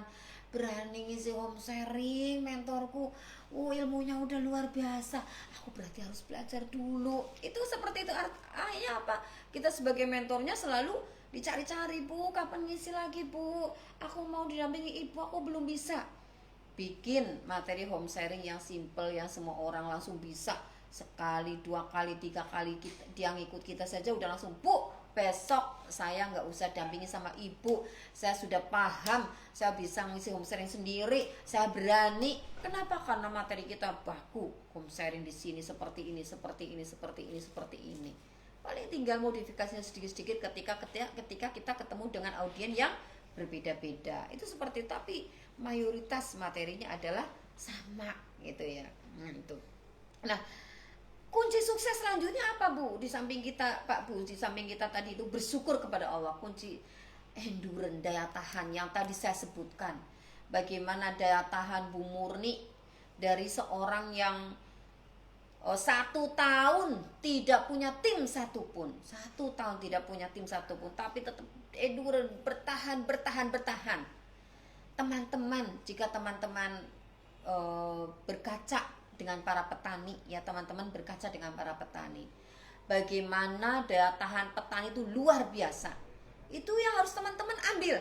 berani ngisi home sharing, mentorku ilmunya udah luar biasa, aku berarti harus belajar dulu. Itu seperti itu. Artinya apa? Kita sebagai mentornya selalu dicari-cari, Bu, kapan ngisi lagi Bu, aku mau didampingi ibu, aku belum bisa. bikin materi home sharing yang simple, yang semua orang langsung bisa, sekali, 2 kali, 3 kali dia ngikut kita saja udah langsung, Bu, besok saya nggak usah dampingi sama ibu, saya sudah paham, saya bisa ngisi home sharing sendiri, saya berani. Kenapa? Karena materi kita baku, home sharing di sini seperti ini, seperti ini, seperti ini, seperti ini. Paling tinggal modifikasinya sedikit-sedikit ketika kita ketemu dengan audiens yang berbeda-beda. Itu seperti, tapi mayoritas materinya adalah sama gitu ya. Itu. Nah, kunci sukses selanjutnya apa, Bu? Di samping kita, Pak Bu, di samping kita tadi itu bersyukur kepada Allah, kunci endurance, daya tahan yang tadi saya sebutkan. Bagaimana daya tahan Bu Murni dari seorang yang 1 tahun tidak punya tim satupun, 1 tahun tidak punya tim satupun, tapi tetap endurance, bertahan. Teman-teman, jika teman-teman berkaca dengan para petani, ya teman-teman berkaca dengan para petani, bagaimana daya tahan petani itu luar biasa. Itu yang harus teman-teman ambil.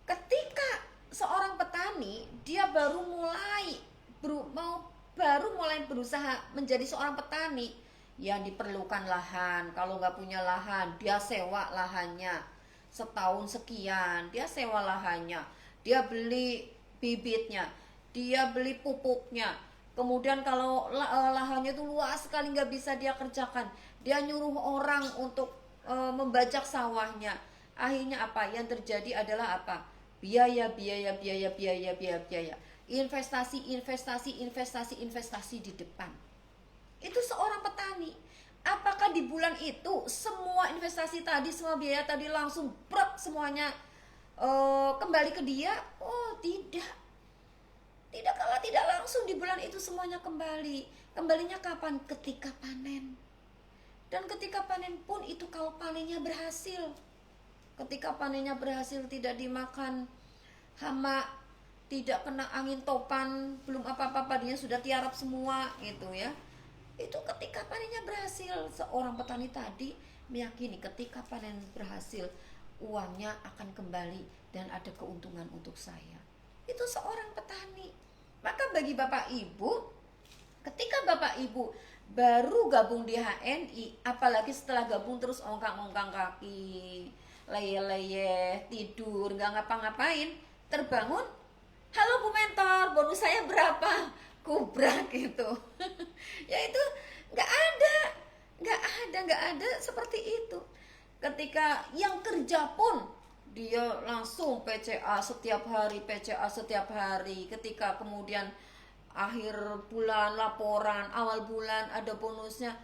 Ketika seorang petani dia baru mulai berusaha menjadi seorang petani, yang diperlukan lahan. Kalau nggak punya lahan, dia sewa lahannya setahun sekian, dia sewa lahannya, dia beli bibitnya, dia beli pupuknya. Kemudian kalau lahannya itu luas sekali nggak bisa dia kerjakan, dia nyuruh orang untuk membajak sawahnya. Akhirnya apa yang terjadi adalah apa? Biaya. Investasi di depan. Itu seorang petani. Apakah di bulan itu semua investasi tadi, semua biaya tadi langsung semuanya kembali ke dia? Oh, tidak. Tidak langsung di bulan itu semuanya kembali. Kembalinya kapan? Ketika panen. Dan ketika panen pun itu kalau panennya berhasil. Ketika panennya berhasil, tidak dimakan hama, tidak kena angin topan, belum apa-apa dia sudah tiarap semua gitu ya. Itu ketika panennya berhasil. Seorang petani tadi meyakini ketika panen berhasil, uangnya akan kembali dan ada keuntungan untuk saya. Itu seorang petani. Maka bagi Bapak Ibu, ketika Bapak Ibu baru gabung di HNI, apalagi setelah gabung terus ongkang-ongkang kaki, leyeh-leyeh, tidur, nggak ngapa-ngapain, terbangun, halo Bu Mentor, bonus saya berapa? Kubrak gitu. Ya itu nggak ada seperti itu. Ketika yang kerja pun dia langsung PCA setiap hari. Ketika kemudian akhir bulan laporan, awal bulan ada bonusnya.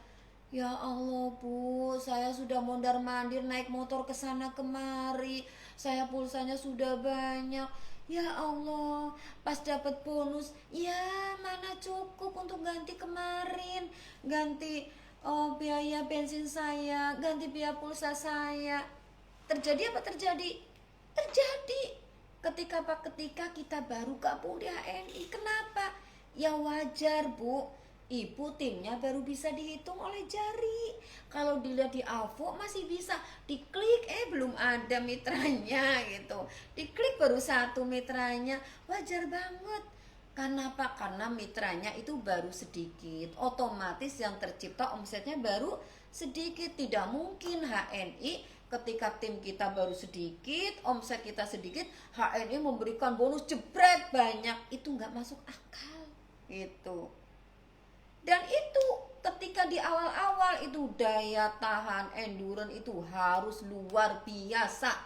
Ya Allah Bu, saya sudah mondar-mandir naik motor ke sana kemari, saya pulsanya sudah banyak. Ya Allah, pas dapat bonus, ya mana cukup untuk ganti kemarin, ganti biaya bensin saya, ganti biaya pulsa saya. Terjadi apa terjadi? Terjadi. Ketika kita baru gabung di HNI. Kenapa? Ya wajar Bu, Ibu timnya baru bisa dihitung oleh jari. Kalau dilihat di AVO masih bisa diklik, belum ada mitranya gitu. Diklik baru 1 mitranya, wajar banget. Kenapa? Karena mitranya itu baru sedikit, otomatis yang tercipta omsetnya baru sedikit. Tidak mungkin HNI ketika tim kita baru sedikit, omset kita sedikit, HNI memberikan bonus jebret banyak. Itu nggak masuk akal gitu. Dan itu ketika di awal-awal itu daya tahan endurance itu harus luar biasa.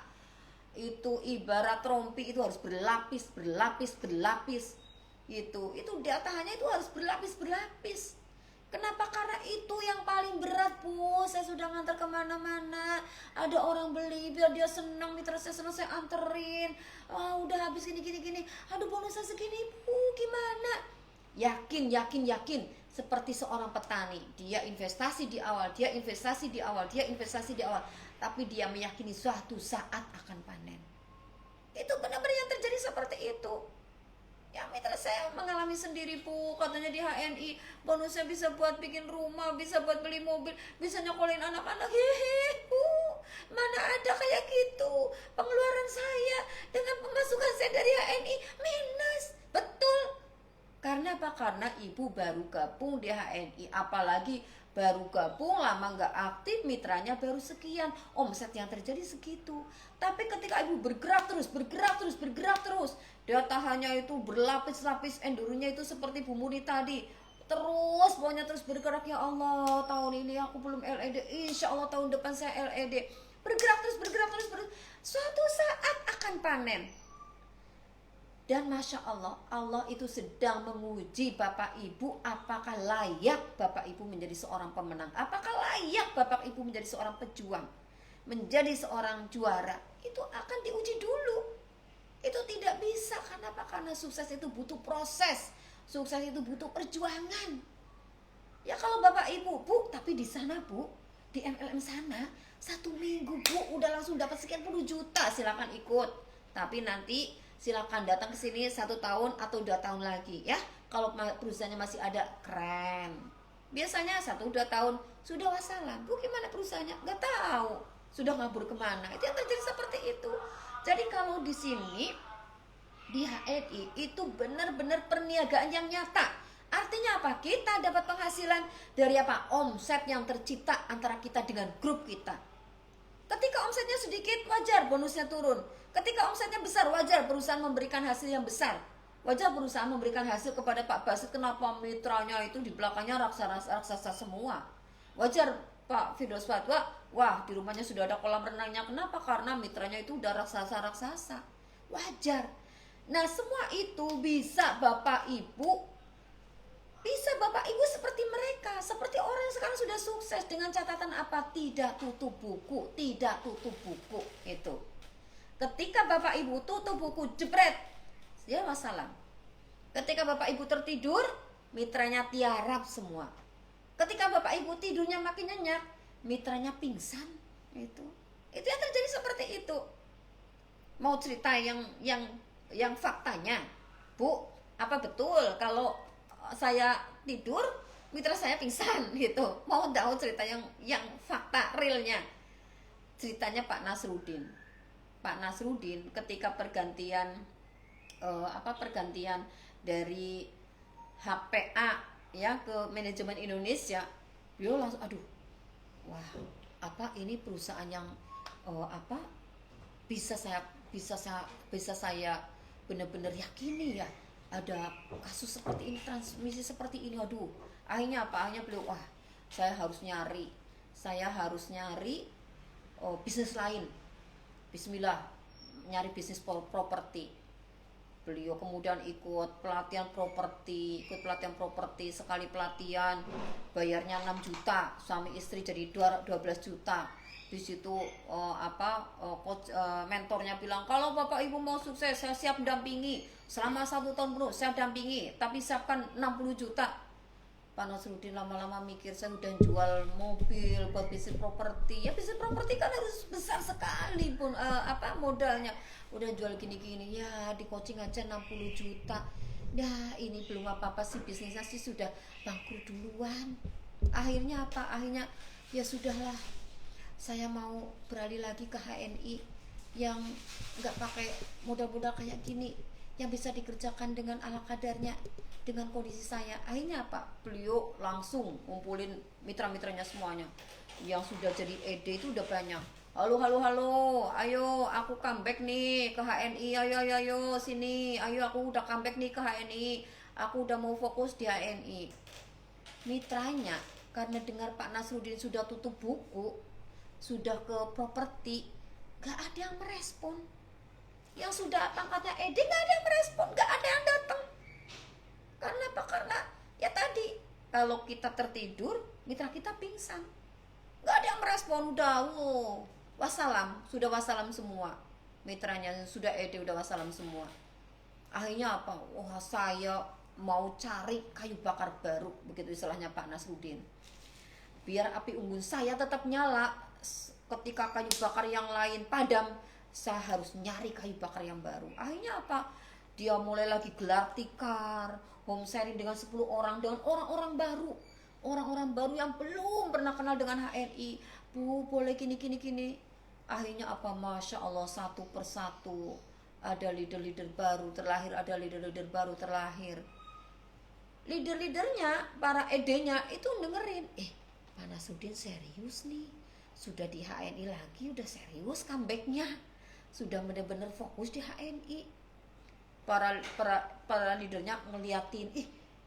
Itu ibarat rompi itu harus berlapis gitu. Itu daya tahannya itu harus berlapis. Kenapa? Karena itu yang paling berat Bu. Saya sudah ngantar kemana-mana, ada orang beli, biar dia senang, mitra saya senang, saya anterin. Udah habis gini. Aduh bonusnya segini Bu, gimana? Yakin. Seperti seorang petani, dia investasi di awal, tapi dia meyakini suatu saat akan panen. Itu benar-benar yang terjadi seperti itu. Ya mitra saya mengalami sendiri Bu, katanya di HNI bonusnya bisa buat bikin rumah, bisa buat beli mobil, bisa nyokolin anak-anak. Hehe Bu, mana ada kayak gitu. Pengeluaran saya dengan pemasukan saya dari HNI ibu baru gabung di HNI, apalagi baru gabung lama nggak aktif, mitranya baru sekian, omset yang terjadi segitu. Tapi ketika ibu bergerak terus, datanya itu berlapis-lapis, endurance-nya itu seperti Bu Muni tadi, terus pokoknya terus bergerak. Ya Allah, tahun ini aku belum LED, insya Allah tahun depan saya LED. Bergerak terus, suatu saat akan panen. Dan Masya Allah, Allah itu sedang menguji Bapak Ibu, apakah layak Bapak Ibu menjadi seorang pemenang, apakah layak Bapak Ibu menjadi seorang pejuang, menjadi seorang juara. Itu akan diuji dulu. Itu tidak bisa. Kenapa? Karena sukses itu butuh proses, sukses itu butuh perjuangan. Ya kalau Bapak Ibu, Bu, tapi di sana Bu, di MLM sana 1 minggu Bu udah langsung dapat sekian puluh juta, silakan ikut. Tapi nanti silakan datang ke sini 1 tahun atau 2 tahun lagi ya. Kalau perusahaannya masih ada, keren. Biasanya 1-2 tahun sudah wassalam. Bu, gimana perusahaannya? Nggak tahu, sudah ngabur kemana. Itu yang terjadi seperti itu. Jadi kalau di sini di HNI itu benar-benar perniagaan yang nyata. Artinya apa? Kita dapat penghasilan dari apa? Omset yang tercipta antara kita dengan grup kita. Ketika omsetnya sedikit, wajar bonusnya turun. Ketika omsetnya besar, wajar perusahaan memberikan hasil yang besar. Wajar perusahaan memberikan hasil kepada Pak Basit. Kenapa mitranya itu di belakangnya raksasa semua? Wajar Pak Firdaus Fatwa, wah di rumahnya sudah ada kolam renangnya. Kenapa? Karena mitranya itu udah raksasa. Wajar. Nah semua itu bisa Bapak Ibu seperti mereka, seperti orang yang sekarang sudah sukses dengan catatan apa? Tidak tutup buku. Itu. Ketika Bapak Ibu tutup buku, jebret, ya wassalam. Ketika Bapak Ibu tertidur, mitranya tiarap semua. Ketika Bapak Ibu tidurnya makin nyenyak, mitranya pingsan. Itu yang terjadi seperti itu. Mau cerita yang faktanya, Bu, apa betul kalau saya tidur mitra saya pingsan gitu? Mau tahu cerita yang fakta realnya? Ceritanya Pak Nasrudin ketika pergantian dari HPA ya ke manajemen Indonesia, dia langsung wah, apa ini perusahaan yang bisa saya benar-benar yakini ya, ada kasus seperti ini, transmisi seperti ini. Akhirnya beliau, wah, saya harus nyari bisnis lain. Bismillah, nyari bisnis properti. Beliau kemudian ikut pelatihan properti. Sekali pelatihan bayarnya 6 juta, suami istri jadi 12 juta. Di situ mentornya bilang, kalau Bapak Ibu mau sukses, saya siap dampingi selama 1 tahun penuh, saya dampingi, tapi siapkan 60 juta. Pak Nasrudin lama-lama mikir, saya udah jual mobil buat bisnis properti. Ya bisnis properti kan harus besar sekali pun modalnya. Udah jual gini-gini, ya di coaching aja 60 juta. Ya ini belum apa-apa sih, bisnisnya sih sudah bangkrut duluan. Akhirnya ya sudahlah, saya mau beralih lagi ke HNI yang nggak pakai modal-modal kayak gini, yang bisa dikerjakan dengan ala kadarnya, dengan kondisi saya. Akhirnya beliau langsung ngumpulin mitra-mitranya semuanya yang sudah jadi ED itu udah banyak. Halo, ayo aku comeback nih ke HNI, ayo sini, ayo aku udah comeback nih ke HNI, aku udah mau fokus di HNI. Mitranya karena dengar Pak Nasrudin sudah tutup buku, sudah ke properti, gak ada yang merespon. Yang sudah pangkatnya ED gak ada yang merespon, gak ada yang datang. Karena apa? Karena ya tadi, kalau kita tertidur, mitra kita pingsan, gak ada yang merespon. Udah wassalam, sudah wassalam semua. Mitranya sudah ED udah wassalam semua. Akhirnya saya mau cari kayu bakar baru, begitu istilahnya Pak Nasrudin, biar api unggun saya tetap nyala. Ketika kayu bakar yang lain padam, saya harus nyari kayu bakar yang baru. Akhirnya dia mulai lagi gelar tikar, home sharing dengan 10 orang, dengan orang-orang baru yang belum pernah kenal dengan HNI. Bu, boleh gini. Akhirnya Masya Allah, satu persatu ada leader-leader baru terlahir, leader-leadernya, para ED-nya itu dengerin, Pak Nasruddin serius nih, sudah di HNI lagi, udah serius comebacknya, sudah benar-benar fokus di HNI. Para leadernya ngeliatin,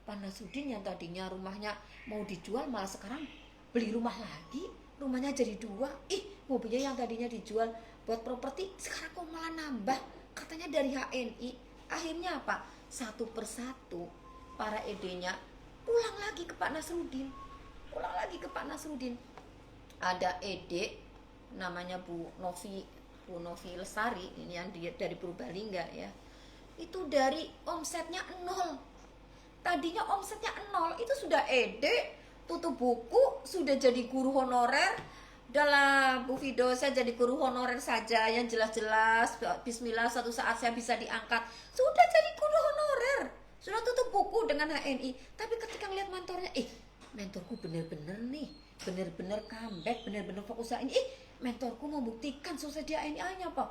Pak Nasruddin yang tadinya rumahnya mau dijual malah sekarang beli rumah lagi, rumahnya jadi 2, mobilnya yang tadinya dijual buat properti sekarang kok malah nambah, katanya dari HNI. Akhirnya apa? Satu persatu para ED-nya pulang lagi ke Pak Nasruddin. Ada ED namanya Bu Novi Lestari, ini yang dari Purbalingga ya. Itu dari omsetnya 0. Tadinya omsetnya 0, itu sudah ED, tutup buku, sudah jadi guru honorer. Dalam Bu Fido, saya jadi guru honorer saja yang jelas-jelas, bismillah suatu saat saya bisa diangkat. Sudah jadi guru honorer, sudah tutup buku dengan HNI. Tapi ketika ngeliat mentornya, mentorku bener-bener nih, bener-bener comeback, bener-bener fokus ini. Mentorku membuktikan sukses di HNI-nya, Pak,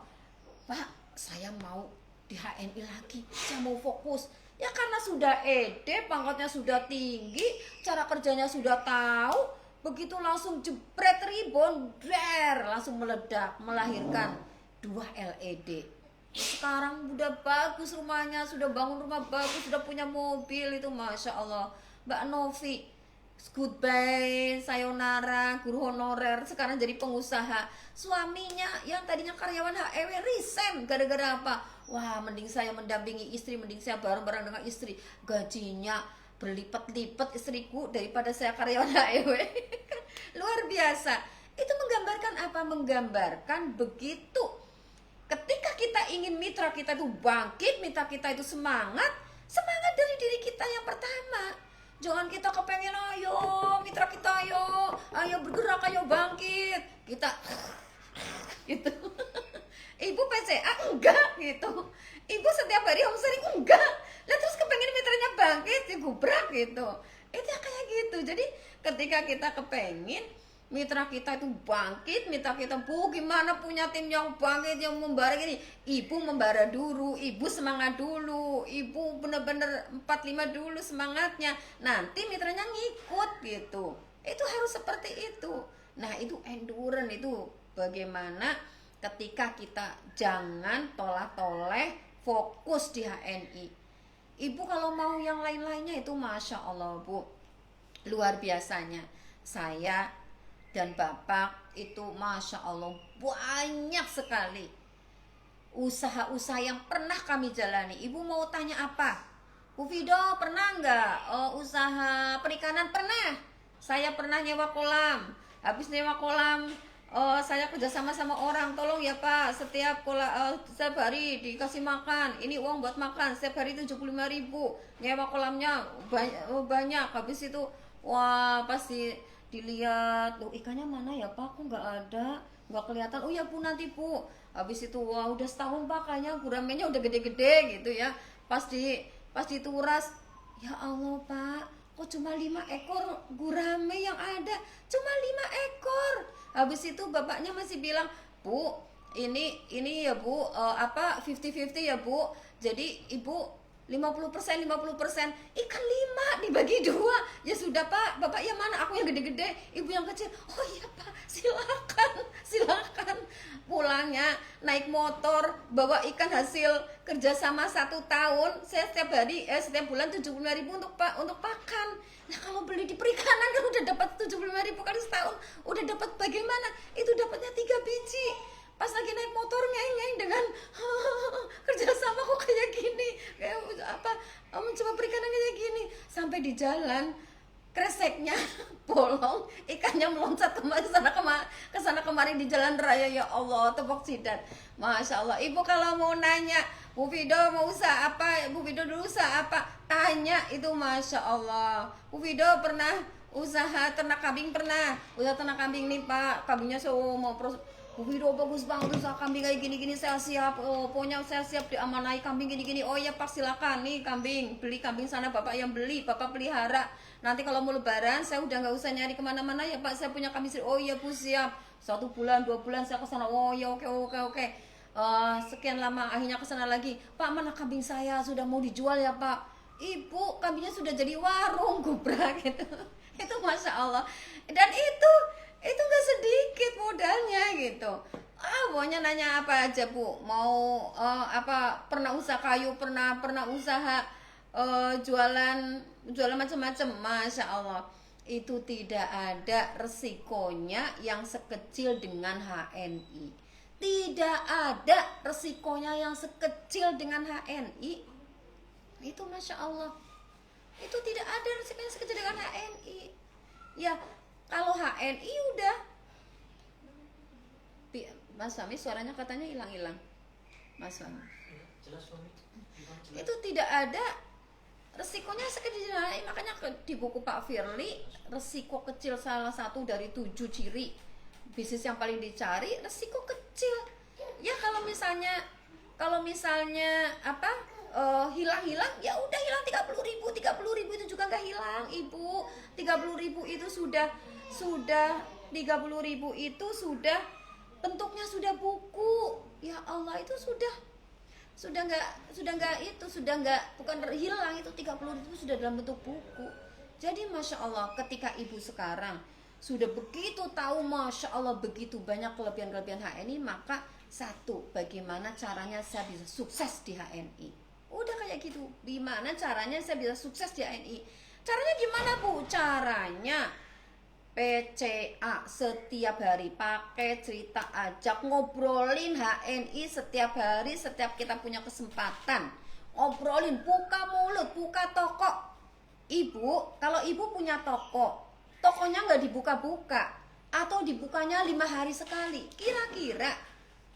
saya mau di HNI lagi, saya mau fokus. Ya karena sudah ED, pangkatnya sudah tinggi, cara kerjanya sudah tahu, begitu langsung jebret ribon, langsung meledak, melahirkan 2 LED. Sekarang udah bagus rumahnya, sudah bangun rumah bagus, sudah punya mobil, itu Masya Allah. Mbak Novi, goodbye, sayonara, guru honorer, sekarang jadi pengusaha. Suaminya yang tadinya karyawan HEW resign, gara-gara apa? Wah, mending saya mendampingi istri, mending saya bareng-bareng dengan istri, gajinya berlipat-lipat istriku daripada saya karyawan HEW. Luar biasa. Itu menggambarkan apa? Menggambarkan begitu ketika kita ingin mitra kita itu bangkit, mitra kita itu semangat dari diri kita yang pertama. Jangan kita kepengen, ayo mitra kita, ayo bergerak, ayo bangkit, kita gitu. Ibu PCA enggak gitu, ibu setiap hari homesharing enggak, lah terus kepengen mitranya bangkit, ya gubrak gitu. Itu ya kayak gitu. Jadi ketika kita kepengen mitra kita itu bangkit, mitra kita, Bu gimana punya tim yang bangkit, yang membara gini, ibu membara dulu, ibu semangat dulu, ibu bener-bener 45 dulu semangatnya, nanti mitranya ngikut gitu. Itu harus seperti itu. Nah itu endurance, itu bagaimana ketika kita jangan toleh-toleh, fokus di HNI. Ibu kalau mau yang lain-lainnya itu Masya Allah Bu, luar biasanya. Saya dan Bapak itu Masya Allah banyak sekali usaha-usaha yang pernah kami jalani. Ibu mau tanya apa? Bu Fido pernah nggak usaha perikanan? Pernah. Saya pernah nyewa kolam. Habis nyewa kolam, saya kerjasama sama orang, tolong ya Pak, setiap hari dikasih makan, ini uang buat makan, setiap hari 75.000, nyewa kolamnya banyak. Habis itu wah pasti dilihat, loh ikannya mana ya Pak, kok nggak ada, nggak kelihatan. Oh ya Bu, nanti Bu. Habis itu wah udah setahun Pak, kayaknya guramennya udah gede-gede gitu ya, pasti turas. Ya Allah Pak, kok cuma 5 ekor gurame yang ada, cuma 5 ekor. Habis itu bapaknya masih bilang, Bu ini ya Bu, 50-50 ya Bu, jadi ibu 50%, ikan 5 dibagi 2. Ya sudah Pak, Bapak yang mana? Aku yang gede-gede, ibu yang kecil. Oh iya Pak, silakan. Pulangnya naik motor, bawa ikan hasil kerjasama 1 tahun. Saya setiap bulan 75.000 untuk pakan. Nah kalau beli di perikanan kan udah dapat 75.000 kali setahun, udah dapat bagaimana? Itu dapatnya 3 biji. Pas lagi naik motor ngeng dengan kerjasama kok kayak gini, kayak mencoba perikanan kayak gini, sampai di jalan kreseknya bolong, ikannya meloncat ke sana kemari di jalan raya. Ya Allah, tepuk jidat. Masya Allah. Ibu kalau mau nanya, Bu Fido mau usaha apa? Bu Fido dulu usaha apa? Tanya itu. Masya Allah. Bu Fido pernah usaha ternak kambing? Pernah. Usaha ternak kambing nih Pak, kambingnya mau Bu Fido bagus banget usaha kambing kayak gini-gini, saya siap. Pokoknya saya siap diamanai kambing gini-gini. Oh ya Pak, silakan nih kambing, beli kambing sana, Bapak yang beli, Bapak pelihara. Nanti kalau mau lebaran saya udah nggak usah nyari kemana-mana ya Pak, saya punya kambing sendiri. Oh iya Bu, siap. 1 bulan 2 bulan saya kesana. Oh ya oke. Sekian lama akhirnya kesana lagi, Pak mana kambing saya, sudah mau dijual ya Pak. ibu kambingnya sudah jadi warung gubrak gitu. Itu masya Allah. Dan itu nggak sedikit modalnya gitu. Pokoknya nanya apa aja bu, mau apa, pernah usaha kayu, pernah usaha jualan macam-macam, masya Allah. Itu tidak ada resikonya yang sekecil dengan HNI. Tidak ada resikonya yang sekecil dengan HNI. Itu masya Allah. Itu tidak ada resikonya yang sekecil dengan HNI. Ya kalau HNI udah, Mas Fahmi suaranya katanya hilang-hilang. Mas Fahmi. Jelas Fahmi. Itu tidak ada resikonya sekecil. Makanya di buku Pak Firly, resiko kecil salah satu dari 7 ciri bisnis yang paling dicari, resiko kecil. Ya kalau misalnya apa hilang-hilang, ya udah hilang 30.000 itu juga nggak hilang ibu. 30.000 itu sudah 30.000 itu sudah bentuknya sudah buku. Ya Allah, itu sudah nggak bukan hilang, itu 30.000 sudah dalam bentuk buku. Jadi masya Allah, ketika ibu sekarang sudah begitu tahu, masya Allah, begitu banyak kelebihan HNI, maka satu, bagaimana caranya saya bisa sukses di HNI. Udah kayak gitu, gimana caranya saya bisa sukses di HNI. Caranya gimana bu? Caranya PCA setiap hari, pakai cerita, ajak ngobrolin HNI setiap hari, setiap kita punya kesempatan ngobrolin, buka mulut, buka toko. Ibu, kalau ibu punya toko, tokonya nggak dibuka-buka atau dibukanya 5 hari sekali, kira-kira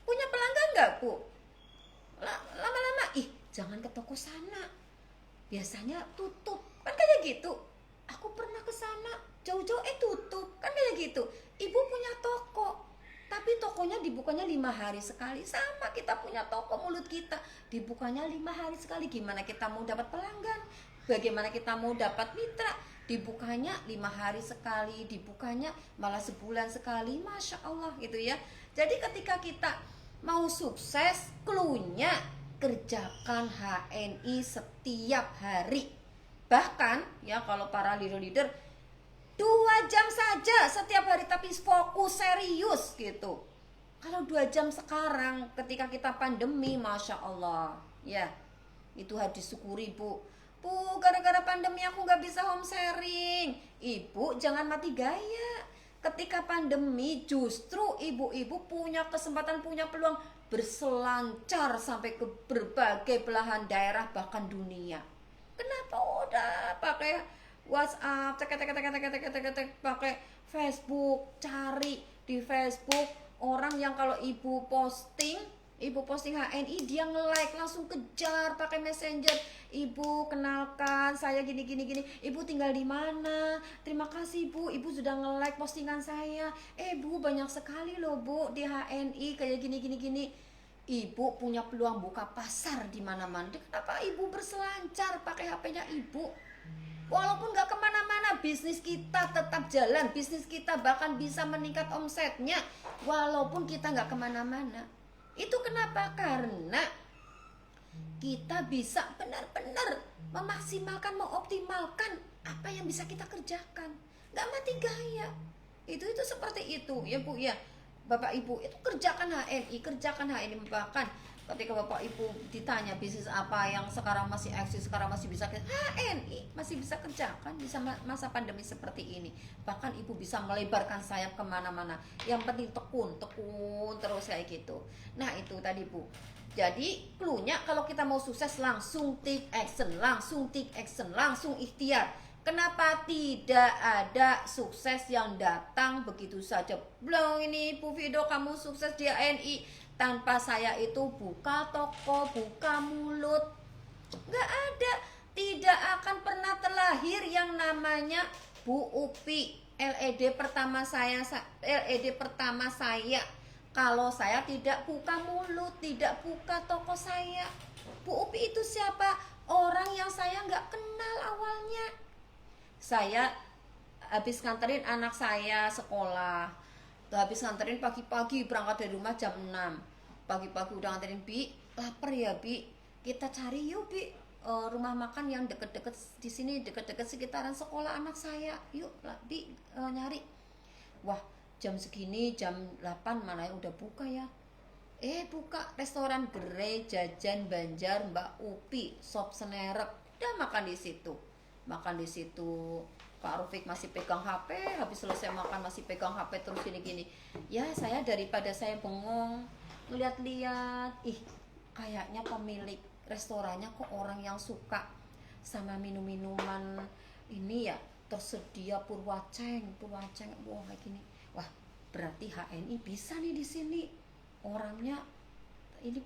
punya pelanggan nggak bu? Lama-lama, jangan ke toko sana, biasanya tutup, kan kayak gitu. Aku pernah ke sana, jauh-jauh tutup, kan kayak gitu. Ibu punya toko, tapi tokonya dibukanya 5 hari sekali. Sama, kita punya toko, mulut kita dibukanya 5 hari sekali. Gimana kita mau dapat pelanggan? Bagaimana kita mau dapat mitra? Dibukanya 5 hari sekali, dibukanya malah sebulan sekali, masya Allah gitu ya. Jadi ketika kita mau sukses, cluenya kerjakan HNI setiap hari. Bahkan ya kalau para leader 2 jam saja setiap hari, tapi fokus serius gitu. Kalau 2 jam sekarang ketika kita pandemi, masya Allah ya, itu harus disyukuri bu. Bu, gara-gara pandemi aku gak bisa home sharing. Ibu jangan mati gaya. Ketika pandemi justru ibu-ibu punya kesempatan, punya peluang berselancar sampai ke berbagai belahan daerah bahkan dunia. Kenapa udah pakai WhatsApp, pakai Facebook, cari di Facebook orang yang kalau ibu posting HNI, dia nge-like, langsung kejar pakai Messenger. Ibu, kenalkan saya gini. Ibu tinggal di mana? Terima kasih Bu, ibu sudah nge-like postingan saya. Bu, banyak sekali loh Bu di HNI kayak gini. Ibu punya peluang buka pasar di mana-mana. Kenapa ibu berselancar pakai HP-nya ibu? Walaupun gak kemana-mana, bisnis kita tetap jalan, bisnis kita bahkan bisa meningkat omsetnya walaupun kita gak kemana-mana. Itu kenapa? Karena kita bisa benar-benar memaksimalkan, mengoptimalkan apa yang bisa kita kerjakan, gak mati gaya. Itu seperti itu ya Bu ya. Bapak Ibu itu kerjakan HNI. Bahkan ketika Bapak Ibu ditanya bisnis apa yang sekarang masih eksis, sekarang masih bisa, HNI masih bisa kerjakan di masa pandemi seperti ini. Bahkan Ibu bisa melebarkan sayap kemana-mana. Yang penting tekun terus kayak gitu. Nah itu tadi Bu. Jadi cluenya kalau kita mau sukses, langsung take action, langsung ikhtiar. Kenapa tidak ada sukses yang datang begitu saja? Belum ini Bu Fido, kamu sukses di HNI tanpa saya itu buka toko, buka mulut. Nggak ada. Tidak akan pernah terlahir yang namanya Bu Upi, LED pertama saya kalau saya tidak buka mulut, tidak buka toko saya. Bu Upi itu siapa? Orang yang saya nggak kenal awalnya. Saya habis nganterin anak saya sekolah, habis nganterin pagi-pagi, berangkat dari rumah jam 6. Pagi-pagi udah nganterin, Bi, lapar ya Bi, kita cari yuk Bi rumah makan yang deket-deket di sini, deket-deket sekitaran sekolah anak saya, yuk nyari. Wah, jam segini, jam 8 mana ya udah buka ya. Buka restoran Gerai Jajan Banjar Mbak Upi Sop Senerep. Udah makan di situ. Makan di situ. Pak Rufik masih pegang HP, habis selesai makan masih pegang HP terus gini-gini. Ya, saya daripada saya bengong ngeliat-liat, kayaknya pemilik restorannya kok orang yang suka sama minum-minuman ini ya, tersedia Purwaceng, wah kayak gini. Wah, berarti HNI bisa nih di sini. Orangnya ini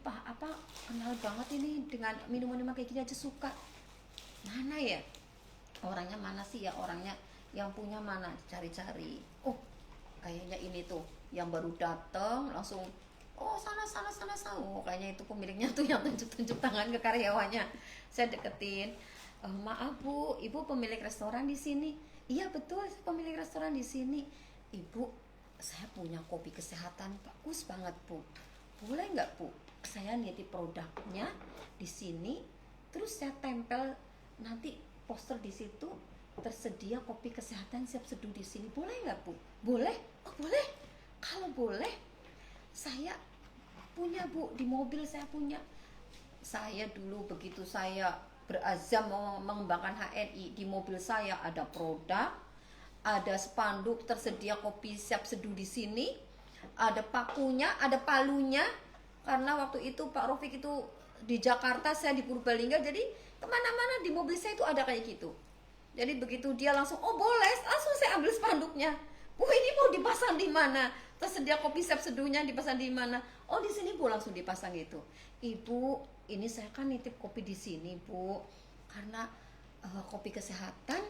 kenal banget ini dengan minuman kayak gini aja suka. Mana ya? Orangnya mana sih ya, orangnya yang punya mana, cari-cari. Kayaknya ini tuh yang baru datang langsung sana. Kayaknya itu pemiliknya tuh yang tunjuk tangan ke karyawannya. Saya deketin, maaf Bu, Ibu pemilik restoran di sini. Iya betul, saya pemilik restoran di sini. Ibu, saya punya kopi kesehatan bagus banget Bu. Boleh nggak Bu? Saya nitip produknya di sini, terus saya tempel nanti poster di situ, tersedia kopi kesehatan siap seduh di sini. Boleh nggak Bu? Boleh. Oh boleh. Kalau boleh, saya punya Bu, di mobil saya punya. Saya dulu begitu saya berazam mau mengembangkan HNI, di mobil saya ada produk, ada spanduk tersedia kopi siap seduh di sini, ada pakunya, ada palunya. Karena waktu itu Pak Rofik itu di Jakarta, saya di Purbalingga, jadi kemana-mana di mobil saya itu ada kayak gitu. Jadi begitu dia langsung, boleh, langsung saya ambil spanduknya. Bu, ini mau dipasang di mana? Tersedia kopi siap seduhnya dipasang di mana? Oh di sini Bu, langsung dipasang gitu. Ibu, ini saya kan nitip kopi di sini Bu, karena kopi kesehatan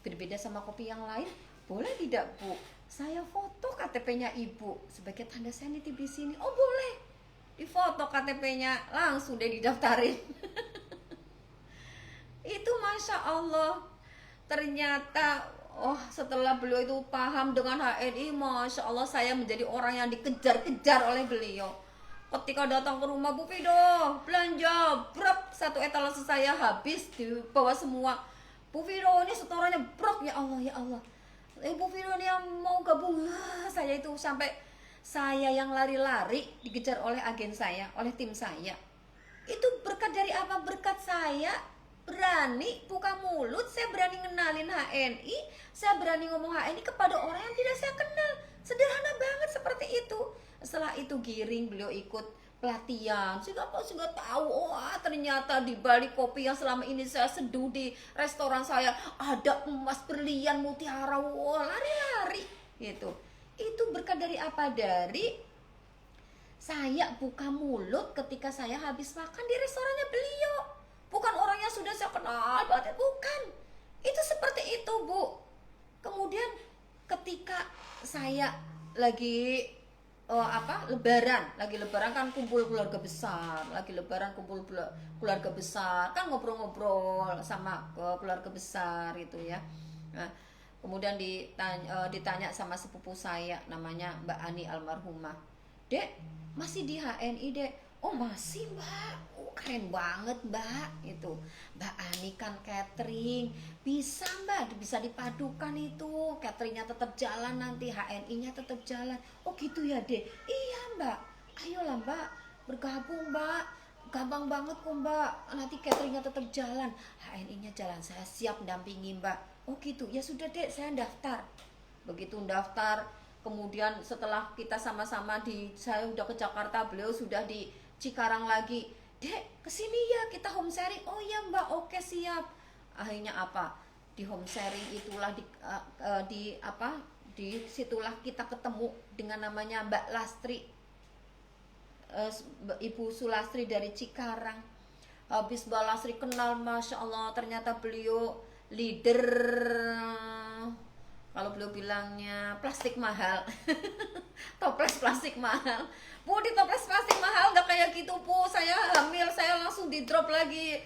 berbeda sama kopi yang lain. Boleh tidak Bu? Saya foto KTP-nya Ibu sebagai tanda saya nitip di sini. Oh boleh. Difoto KTP-nya, langsung deh didaftarin. Itu Masya Allah, ternyata setelah beliau itu paham dengan HNI, Masya Allah saya menjadi orang yang dikejar-kejar oleh beliau. Ketika datang ke rumah, Bu Fido belanja, brok, satu etalase saya habis dibawa semua. Bu Fido ini setorannya brok, ya Allah. Bu Fido ini yang mau gabung, saya itu sampai saya yang lari-lari dikejar oleh agen saya, oleh tim saya. Itu berkat dari apa? Berkat saya berani buka mulut, saya berani ngenalin HNI, saya berani ngomong HNI kepada orang yang tidak saya kenal. Sederhana banget seperti itu. Setelah itu giring beliau ikut pelatihan, sehingga tahu ternyata di balik kopi yang selama ini saya seduh di restoran saya ada emas, berlian, mutiara, lari-lari gitu. Itu berkat dari apa? Dari saya buka mulut ketika saya habis makan di restorannya beliau. Bukan orang yang sudah saya kenal banget, bukan. Itu seperti itu Bu. Kemudian ketika saya lagi lebaran kan kumpul keluarga besar, kan ngobrol-ngobrol sama keluarga besar itu ya. Nah, kemudian ditanya sama sepupu saya namanya Mbak Ani almarhumah, Dek masih di HNI Dek? Oh masih Mbak, keren banget Mbak. Itu Mbak Ani kan catering, bisa Mbak, bisa dipadukan itu, cateringnya tetap jalan, nanti HNI-nya tetap jalan. Oh gitu ya Dek? Iya Mbak, ayolah Mbak bergabung Mbak, gampang banget kok Mbak, nanti cateringnya tetap jalan, HNI-nya jalan, saya siap dampingi Mbak. Oh gitu, ya sudah Dek, saya daftar. Begitu daftar, kemudian setelah kita sama-sama saya udah ke Jakarta, beliau sudah di Cikarang lagi, Dek kesini ya kita home sharing. Oh ya Mbak, oke siap. Akhirnya di home sharing itulah di situlah kita ketemu dengan namanya Mbak Lastri, Ibu Sulastri dari Cikarang. Habis Mbak Lastri kenal, Masya Allah ternyata beliau leader, kalau beliau bilangnya plastik mahal. Toples plastik mahal Bu, di toples plastik mahal gak kayak gitu Bu. Saya hamil, saya langsung di drop lagi,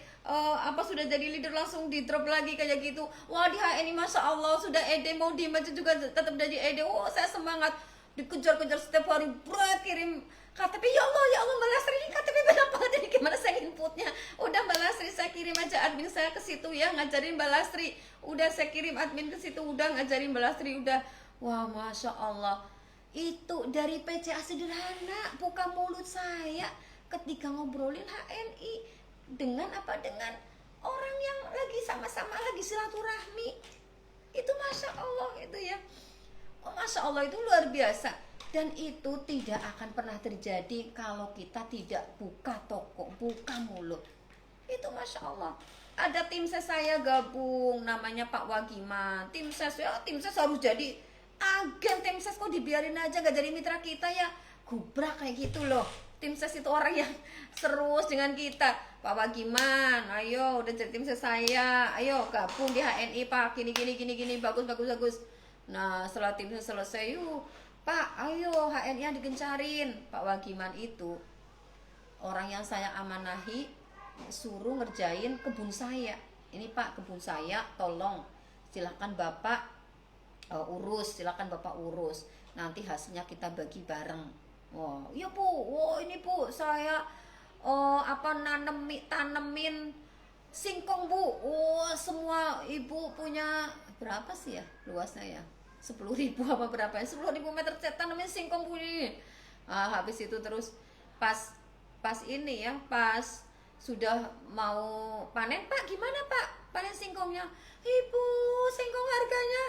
sudah jadi leader langsung di drop lagi kayak gitu. Wah di HNI Masya Allah sudah ede, mau diem aja juga tetap jadi ede. Saya semangat, dikejar-kejar setiap hari, kirim KTP. Ya Allah Mbak Lastri, ini KTP banyak banget, jadi gimana saya inputnya? Udah Mbak Lastri saya kirim aja admin saya ke situ ya, ngajarin Mbak Lastri. Udah saya kirim admin ke situ, udah ngajarin Mbak Lastri, udah. Wah, Masya Allah. Itu dari PCA sederhana, buka mulut saya ketika ngobrolin HNI dengan apa, dengan orang yang lagi sama-sama lagi silaturahmi. Itu Masya Allah itu ya. Oh, Masya Allah, itu luar biasa. Dan itu tidak akan pernah terjadi kalau kita tidak buka toko, buka mulut. Itu Masya Allah. Ada tim ses saya gabung, namanya Pak Wagiman. Tim ses harus jadi agen tim ses, kok dibiarin aja gak jadi mitra kita ya. Gubrak kayak gitu loh. Tim ses itu orang yang serius dengan kita. Pak Wagiman, ayo udah jadi tim ses saya, ayo gabung di HNI Pak, gini bagus. Nah, setelah tim ses selesai, yuk Pak, ayo HNI digencarin. Pak Wagiman itu orang yang saya amanahi, suruh ngerjain kebun saya. Ini Pak, kebun saya, tolong silakan Bapak silakan Bapak urus. Nanti hasilnya kita bagi bareng. Oh, iya Bu. Oh, ini Bu, saya tanemin singkong Bu. Oh, semua Ibu punya berapa sih ya luasnya ya? 10.000 apa berapa ya? 10.000 meter tanemin singkong Bu ini. Habis itu terus pas ini ya, pas sudah mau panen, Pak gimana Pak panen singkongnya? Ibu, singkong harganya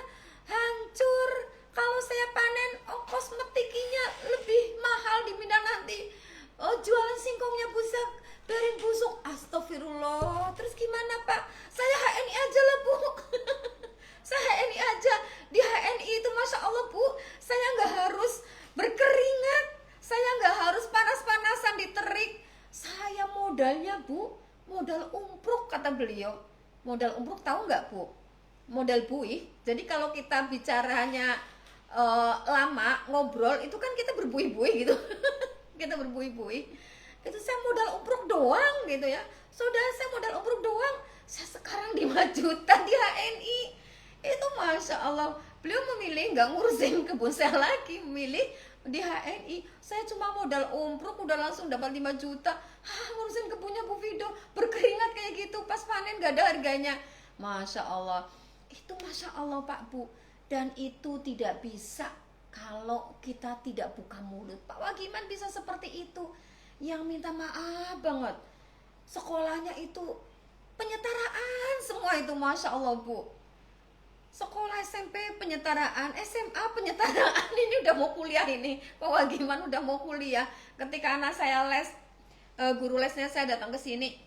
hancur. Kalau saya panen ongkos metikinya lebih mahal di Minang nanti. Oh, jualan singkongnya bisa biarin busuk. Astagfirullah. Terus gimana Pak? Saya HNI aja lah Bu. Saya HNI aja. Di HNI itu Masya Allah Bu, saya nggak harus berkeringat, saya nggak harus panas-panasan diterik. Saya modalnya Bu, modal umpruk kata beliau. Modal umpruk tahu nggak Bu? Modal buih. Jadi kalau kita bicaranya lama ngobrol itu kan kita berbuih-buih gitu. Kita berbuih-buih. Itu saya modal umpruk doang gitu ya. Saudara, saya modal umpruk doang. Saya sekarang 5 juta di HNI. Itu Masya Allah, beliau memilih nggak ngurusin kebun saya lagi, memilih di HNI. Saya cuma modal umpruk udah langsung dapat 5 juta. Ngurusin kebunnya Bu Fido berkeringat kayak gitu, pas panen gak ada harganya. Masya Allah. Itu Masya Allah Pak Bu. Dan itu tidak bisa kalau kita tidak buka mulut. Pak Wagiman bisa seperti itu. Yang minta maaf banget, sekolahnya itu penyetaraan semua itu Masya Allah Bu. Sekolah SMP penyetaraan, SMA penyetaraan. Ini udah mau kuliah ini, Pak Wagiman udah mau kuliah. Ketika anak saya les, guru lesnya saya datang ke sini,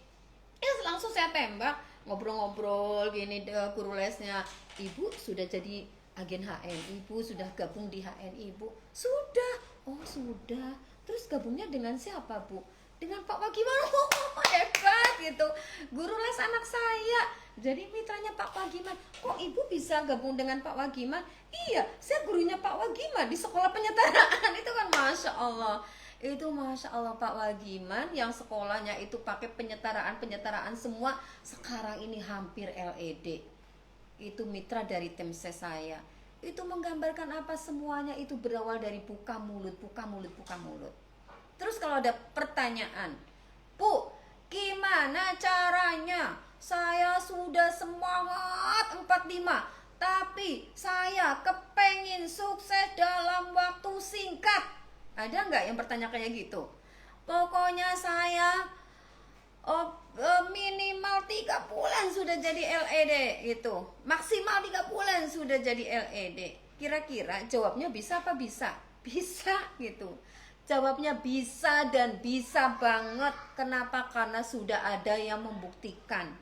ya langsung saya tembak, ngobrol-ngobrol gini guru lesnya. Ibu sudah jadi agen HNI, Ibu sudah gabung di HNI Ibu? Sudah. Oh sudah. Terus gabungnya dengan siapa Bu? Dengan Pak Wagiman. Oh hebat gitu. Guru les anak saya jadi mitranya Pak Wagiman. Kok Ibu bisa gabung dengan Pak Wagiman? Iya, saya gurunya Pak Wagiman di sekolah penyetaraan. Itu kan Masya Allah. Itu Masya Allah Pak Wagiman yang sekolahnya itu pakai penyetaraan semua. Sekarang ini hampir LED. Itu mitra dari tim saya. Itu menggambarkan apa, semuanya itu berawal dari buka mulut. Terus kalau ada pertanyaan, Bu, gimana caranya? Saya sudah semangat 45, tapi saya kepengin sukses dalam waktu singkat. Ada nggak yang bertanya kayak gitu? Pokoknya saya minimal 3 bulan sudah jadi LED gitu. Maksimal 3 bulan sudah jadi LED. Kira-kira jawabnya bisa apa bisa? Bisa gitu. Jawabnya bisa dan bisa banget. Kenapa? Karena sudah ada yang membuktikan.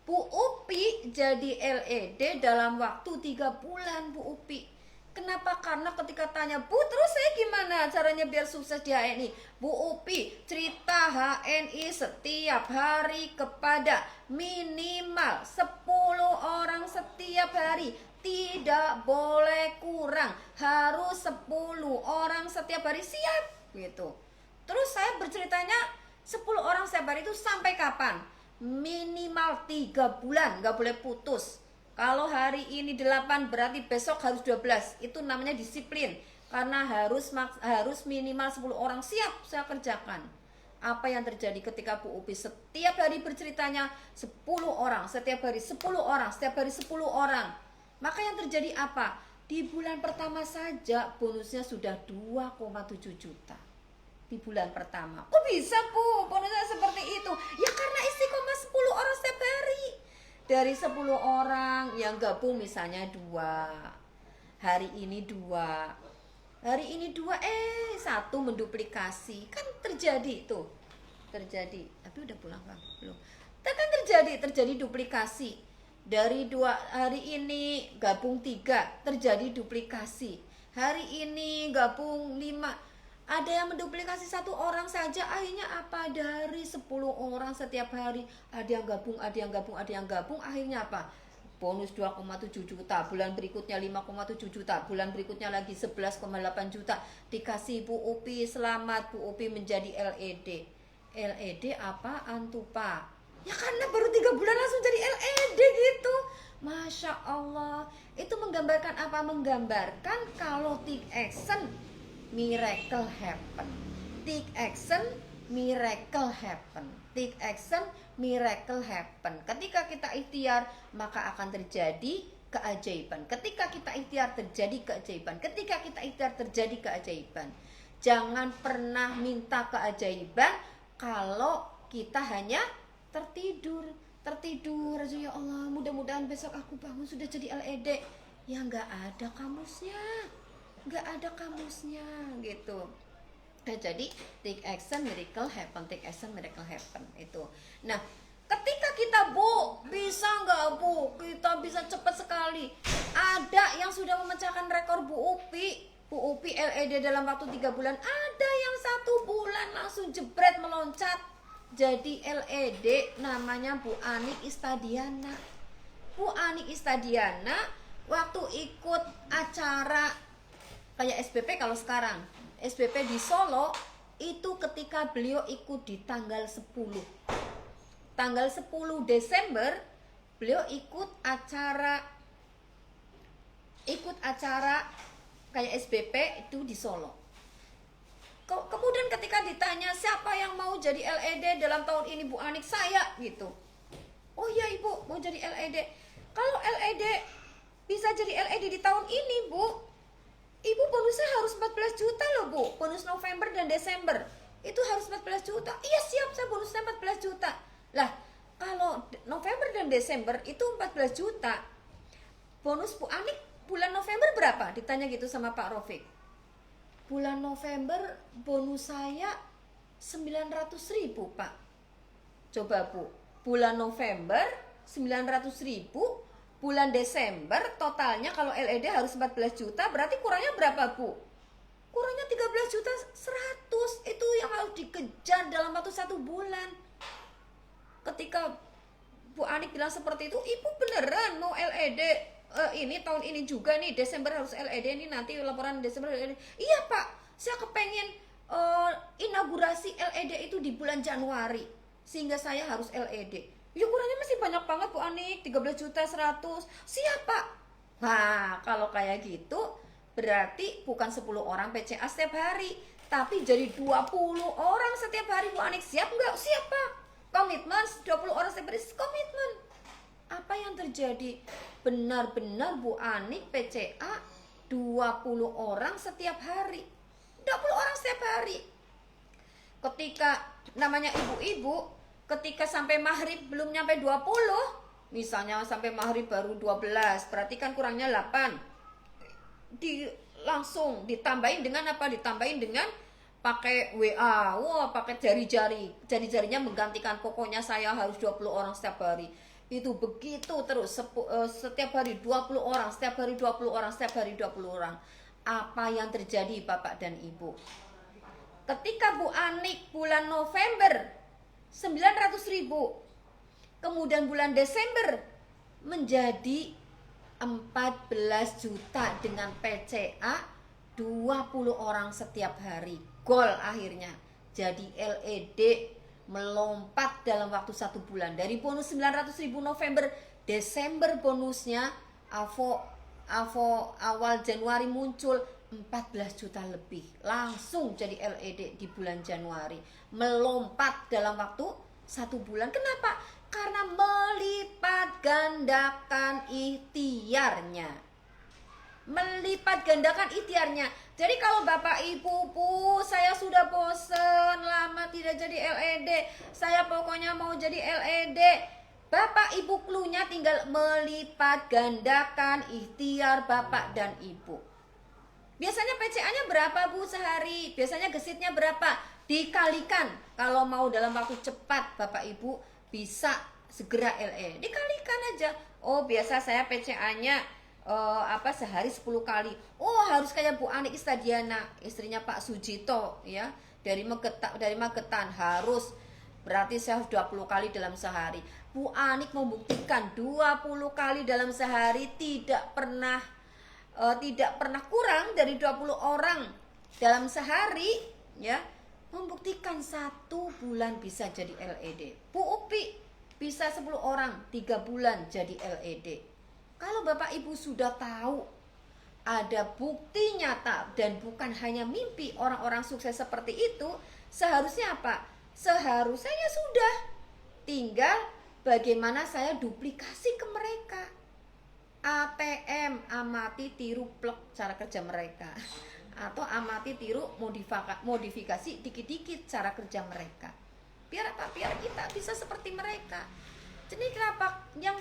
Bu Upi jadi LED dalam waktu 3 bulan Bu Upi. Kenapa? Karena ketika tanya, Bu terus saya gimana caranya biar sukses di HNI? Bu Upi cerita HNI setiap hari kepada minimal 10 orang setiap hari. Tidak boleh kurang, harus 10 orang setiap hari, siap gitu. Terus saya berceritanya 10 orang setiap hari itu sampai kapan? Minimal 3 bulan, gak boleh putus. Kalau hari ini 8 berarti besok harus 12. Itu namanya disiplin. Karena harus minimal 10 orang, siap saya kerjakan. apa yang terjadi ketika Bu Upi setiap hari berceritanya 10 orang, setiap hari 10 orang, setiap hari 10 orang. Maka yang terjadi apa? Di bulan pertama saja bonusnya sudah 2,7 juta. Di bulan pertama. Kok bisa Bu bonusnya seperti itu? Ya karena istiqomah 10 orang setiap hari. Dari 10 orang yang gabung misalnya 2, hari ini 2, hari ini 2, 1 menduplikasi. Kan terjadi tuh, terjadi. Tapi udah pulang Bang? Belum. Kan terjadi duplikasi. Dari 2 hari ini gabung 3, terjadi duplikasi. Hari ini gabung 5, ada yang menduplikasi 1 orang saja, akhirnya apa? Dari 10 orang setiap hari ada yang gabung, ada yang gabung, ada yang gabung, akhirnya apa? Bonus 2,7 juta, bulan berikutnya 5,7 juta, bulan berikutnya lagi 11,8 juta. Dikasih Bu Upi, selamat Bu Upi menjadi LED. LED apaan tuh Pak? Ya karena baru 3 bulan langsung jadi LED gitu. Masya Allah. Itu menggambarkan apa? Menggambarkan kalau take action, miracle happen. Take action, miracle happen. Take action, miracle happen. Ketika kita ikhtiar, maka akan terjadi keajaiban. Ketika kita ikhtiar, terjadi keajaiban. Ketika kita ikhtiar, terjadi keajaiban. Jangan pernah minta keajaiban kalau kita hanya tertidur aja. Ya Allah, mudah-mudahan besok aku bangun sudah jadi LED. Ya nggak ada kamusnya, nggak ada kamusnya gitu. Nah, jadi take action miracle happen, take action miracle happen itu. Nah, ketika kita Bu bisa nggak Bu, kita bisa cepat sekali. Ada yang sudah memecahkan rekor Bu Upi LED dalam waktu 3 bulan. Ada yang 1 bulan langsung jebret meloncat jadi LED, namanya Bu Anik Istadiana. Bu Anik Istadiana waktu ikut acara kayak SBP, kalau sekarang SBP di Solo itu ketika beliau ikut di tanggal 10 Desember beliau ikut acara kayak SBP itu di Solo. Kemudian ketika ditanya siapa yang mau jadi LED dalam tahun ini, Bu Anik, saya gitu. Oh ya Ibu mau jadi LED. Kalau LED bisa jadi LED di tahun ini Bu, Ibu bonusnya harus 14 juta loh Bu. Bonus November dan Desember itu harus 14 juta. Iya siap, saya bonusnya 14 juta. Lah kalau November dan Desember itu 14 juta, bonus Bu Anik bulan November berapa? Ditanya gitu sama Pak Rofik. Bulan November bonus saya 900.000 Pak. Coba Bu, bulan November 900.000, bulan Desember totalnya kalau LED harus 14 juta, berarti kurangnya berapa Bu? Kurangnya 13 juta 100. Itu yang harus dikejar dalam waktu 1 bulan. Ketika Bu Anik bilang seperti itu, Ibu beneran mau LED ini tahun ini juga nih, Desember harus LED, ini nanti laporan Desember LED. Iya Pak, saya kepengen inaugurasi LED itu di bulan Januari, sehingga saya harus LED. Ya kurangnya masih banyak banget Bu Anik, 13 juta 100. Siap Pak. Nah kalau kayak gitu berarti bukan 10 orang PCA setiap hari, tapi jadi 20 orang setiap hari Bu Anik. Siap nggak? Siap Pak. Komitmen 20 orang setiap hari, komitmen. Apa yang terjadi? Benar-benar Bu Anik PCA 20 orang setiap hari. 20 orang setiap hari. Ketika namanya ibu-ibu, ketika sampai maghrib belum nyampe 20, misalnya sampai maghrib baru 12, berarti kan kurangnya 8. Langsung ditambahin dengan apa? Ditambahin dengan pakai WA. Wah, pakai jari-jari. Jari-jarinya menggantikan, pokoknya saya harus 20 orang setiap hari. Itu begitu terus setiap hari 20 orang, setiap hari 20 orang, setiap hari 20 orang. Apa yang terjadi Bapak dan Ibu? Ketika Bu Anik bulan November 900.000, kemudian bulan Desember menjadi 14 juta dengan PCA 20 orang setiap hari. Gol akhirnya. Jadi LED melompat dalam waktu 1 bulan. Dari bonus 900.000 November, Desember bonusnya AVO awal Januari muncul, 14 juta lebih langsung jadi LED di bulan Januari, melompat dalam waktu 1 bulan. Kenapa? Karena melipat gandakan ikhtiarnya. Melipat gandakan ikhtiarnya. Jadi kalau Bapak Ibu, Bu, saya sudah bosen lama tidak jadi LED, saya pokoknya mau jadi LED. Bapak Ibu cluenya tinggal melipat gandakan ikhtiar Bapak dan Ibu. Biasanya PCA-nya berapa, Bu, sehari? Biasanya gesitnya berapa? Dikalikan. Kalau mau dalam waktu cepat Bapak Ibu bisa segera LE, dikalikan aja. Oh, biasa saya PCA-nya sehari 10 kali. Oh, harus kayak Bu Anik Istadiana, istrinya Pak Sujito ya, dari Magetan, harus berarti saya 20 kali dalam sehari. Bu Anik membuktikan 20 kali dalam sehari tidak pernah kurang dari 20 orang dalam sehari ya, membuktikan 1 bulan bisa jadi LED. Bu Upi bisa 10 orang 3 bulan jadi LED. Kalau Bapak Ibu sudah tahu ada bukti nyata dan bukan hanya mimpi orang-orang sukses seperti itu, seharusnya apa? Seharusnya ya sudah, tinggal bagaimana saya duplikasi ke mereka. ATM, amati tiru plek cara kerja mereka, atau amati tiru modifikasi dikit-dikit cara kerja mereka. Biar apa? Biar kita bisa seperti mereka. Jadi kenapa yang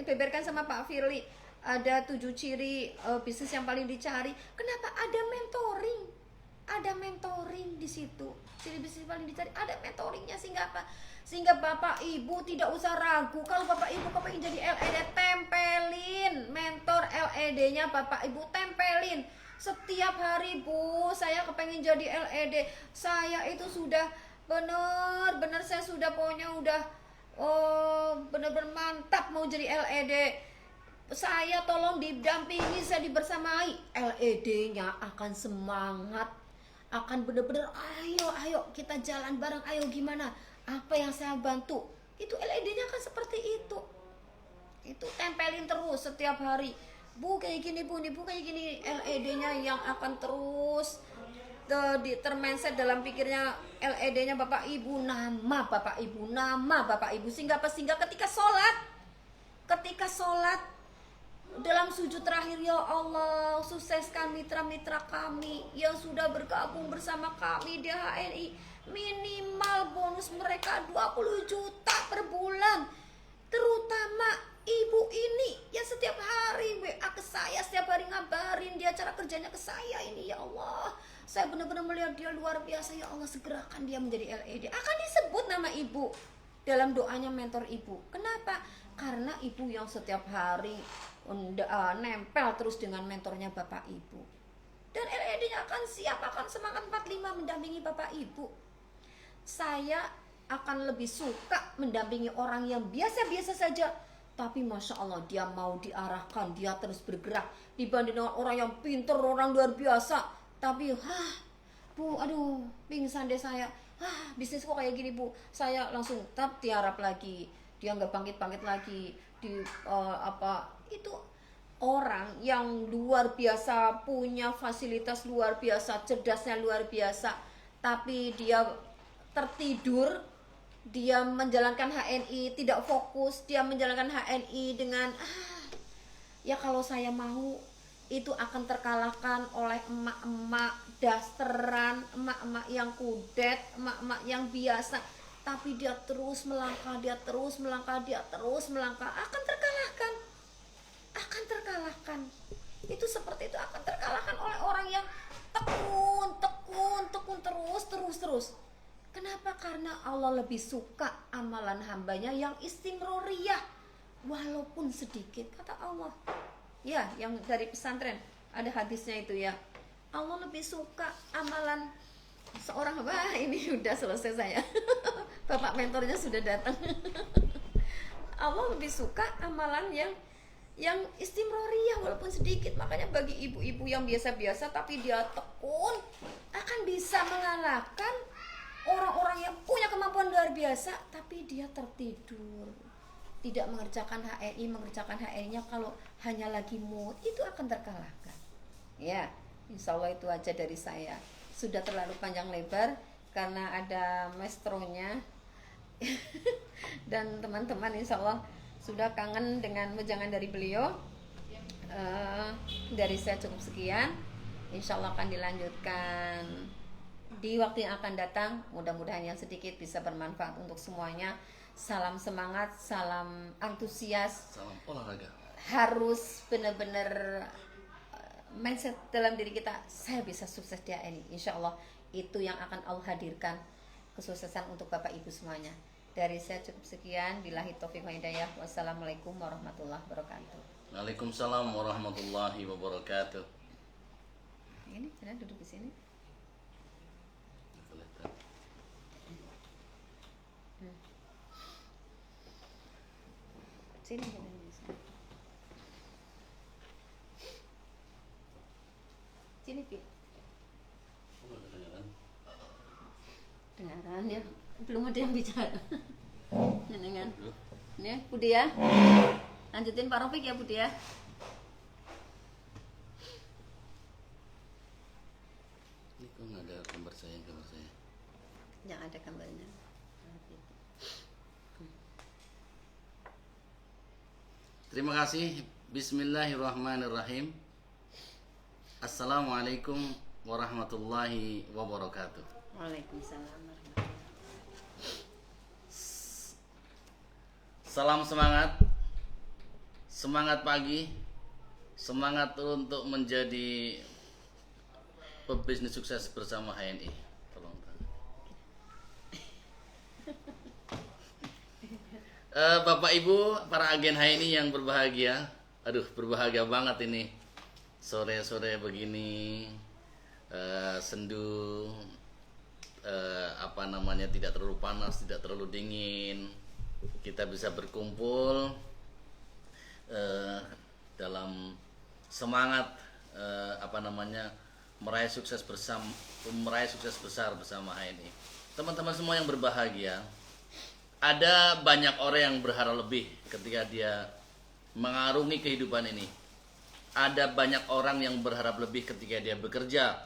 beberkan sama Pak Firly ada 7 ciri bisnis yang paling dicari? Kenapa? Ada mentoring di situ. Ciri bisnis paling dicari ada mentoringnya, sehingga apa? Sehingga Bapak Ibu tidak usah ragu. Kalau Bapak Ibu kepengen jadi LED, tempelin mentor LED-nya Bapak Ibu, tempelin setiap hari. Bu, saya kepengen jadi LED, saya itu sudah bener-bener, saya sudah pokoknya udah bener-bener mantap mau jadi LED. Saya tolong didampingi, saya dibersamai. LED-nya akan semangat, akan bener-bener ayo kita jalan bareng, ayo gimana, apa yang saya bantu. Itu LED-nya kan seperti itu. Itu tempelin terus setiap hari. Bu kayak gini, Bu kayak gini. LED-nya yang akan terus termindset dalam pikirnya LED-nya Bapak Ibu, nama Bapak Ibu, sehingga ketika sholat dalam sujud terakhir, ya Allah sukseskan mitra-mitra kami yang sudah bergabung bersama kami di HNI, minimal bonus mereka 20 juta per bulan. Terutama ibu ini yang setiap hari WA ke saya, setiap hari ngabarin dia cara kerjanya ke saya ini, ya Allah, saya benar-benar melihat dia luar biasa, ya Allah segerakan dia menjadi LED. Akan disebut nama ibu dalam doanya mentor ibu. Kenapa? Karena ibu yang setiap hari nempel terus dengan mentornya Bapak Ibu. Dan LED-nya akan siap, akan semangat 45 mendampingi Bapak Ibu. Saya akan lebih suka mendampingi orang yang biasa-biasa saja, tapi Masya Allah dia mau diarahkan, dia terus bergerak, dibanding dengan orang yang pintar, orang luar biasa, tapi Bu, aduh pingsan deh saya, bisnis kok kayak gini Bu, saya langsung tiarap lagi, dia nggak bangkit lagi. Itu orang yang luar biasa, punya fasilitas luar biasa, cerdasnya luar biasa, tapi dia tertidur, dia menjalankan HNI tidak fokus, dia menjalankan HNI dengan ya kalau saya mau itu akan terkalahkan oleh emak-emak dasteran, emak-emak yang kudet, emak-emak yang biasa, tapi dia terus melangkah, akan terkalahkan. Itu seperti itu, akan terkalahkan oleh orang yang tekun terus. Kenapa? Karena Allah lebih suka amalan hambanya yang istimroriyah, walaupun sedikit. Kata Allah ya, yang dari pesantren ada hadisnya itu ya, Allah lebih suka amalan seorang hamba. Ini udah selesai saya. Bapak mentornya sudah datang. Allah lebih suka amalan yang istimroriyah walaupun sedikit. Makanya bagi ibu-ibu yang biasa-biasa tapi dia tekun, akan bisa mengalahkan orang-orang yang punya kemampuan luar biasa tapi dia tertidur, tidak mengerjakan HNI-nya kalau hanya lagi mood, itu akan terkalahkan. Ya, insya Allah itu aja dari saya. Sudah terlalu panjang lebar karena ada maestronya dan teman-teman insya Allah sudah kangen dengan wejangan dari beliau. Dari saya cukup sekian. Insya Allah akan dilanjutkan di waktu yang akan datang. Mudah-mudahan yang sedikit bisa bermanfaat untuk semuanya. Salam semangat, salam antusias, salam olahraga. Harus benar-benar mindset dalam diri kita, saya bisa sukses di HNI. Insya Allah itu yang akan Allah hadirkan kesuksesan untuk Bapak Ibu semuanya. Dari saya cukup sekian. Billahi taufiq wal hidayah. Wassalamualaikum warahmatullahi wabarakatuh. Waalaikumsalam warahmatullahi wabarakatuh. Ini saya duduk di sini. Sini, sini. Sini, Pi. Dengaran ya. Belum ada yang bicara. Nenengan. Nih, Budi ya. Lanjutin Pak Rafiq ya, Budi ya. Ini kok nggak ada gambar saya. Yang ada gambarnya. Terima kasih. Bismillahirrahmanirrahim. Assalamualaikum warahmatullahi wabarakatuh. Waalaikumsalam. Salam semangat. Semangat pagi. Semangat untuk menjadi pebisnis sukses bersama HNI. Tolong. Bapak Ibu, para agen HNI yang berbahagia. Aduh, berbahagia banget ini. Sore-sore begini, sendu, tidak terlalu panas, tidak terlalu dingin. Kita bisa berkumpul dalam semangat meraih sukses besar bersama HNI. Teman-teman semua yang berbahagia, ada banyak orang yang berharap lebih ketika dia mengarungi kehidupan ini. Ada banyak orang yang berharap lebih ketika dia bekerja.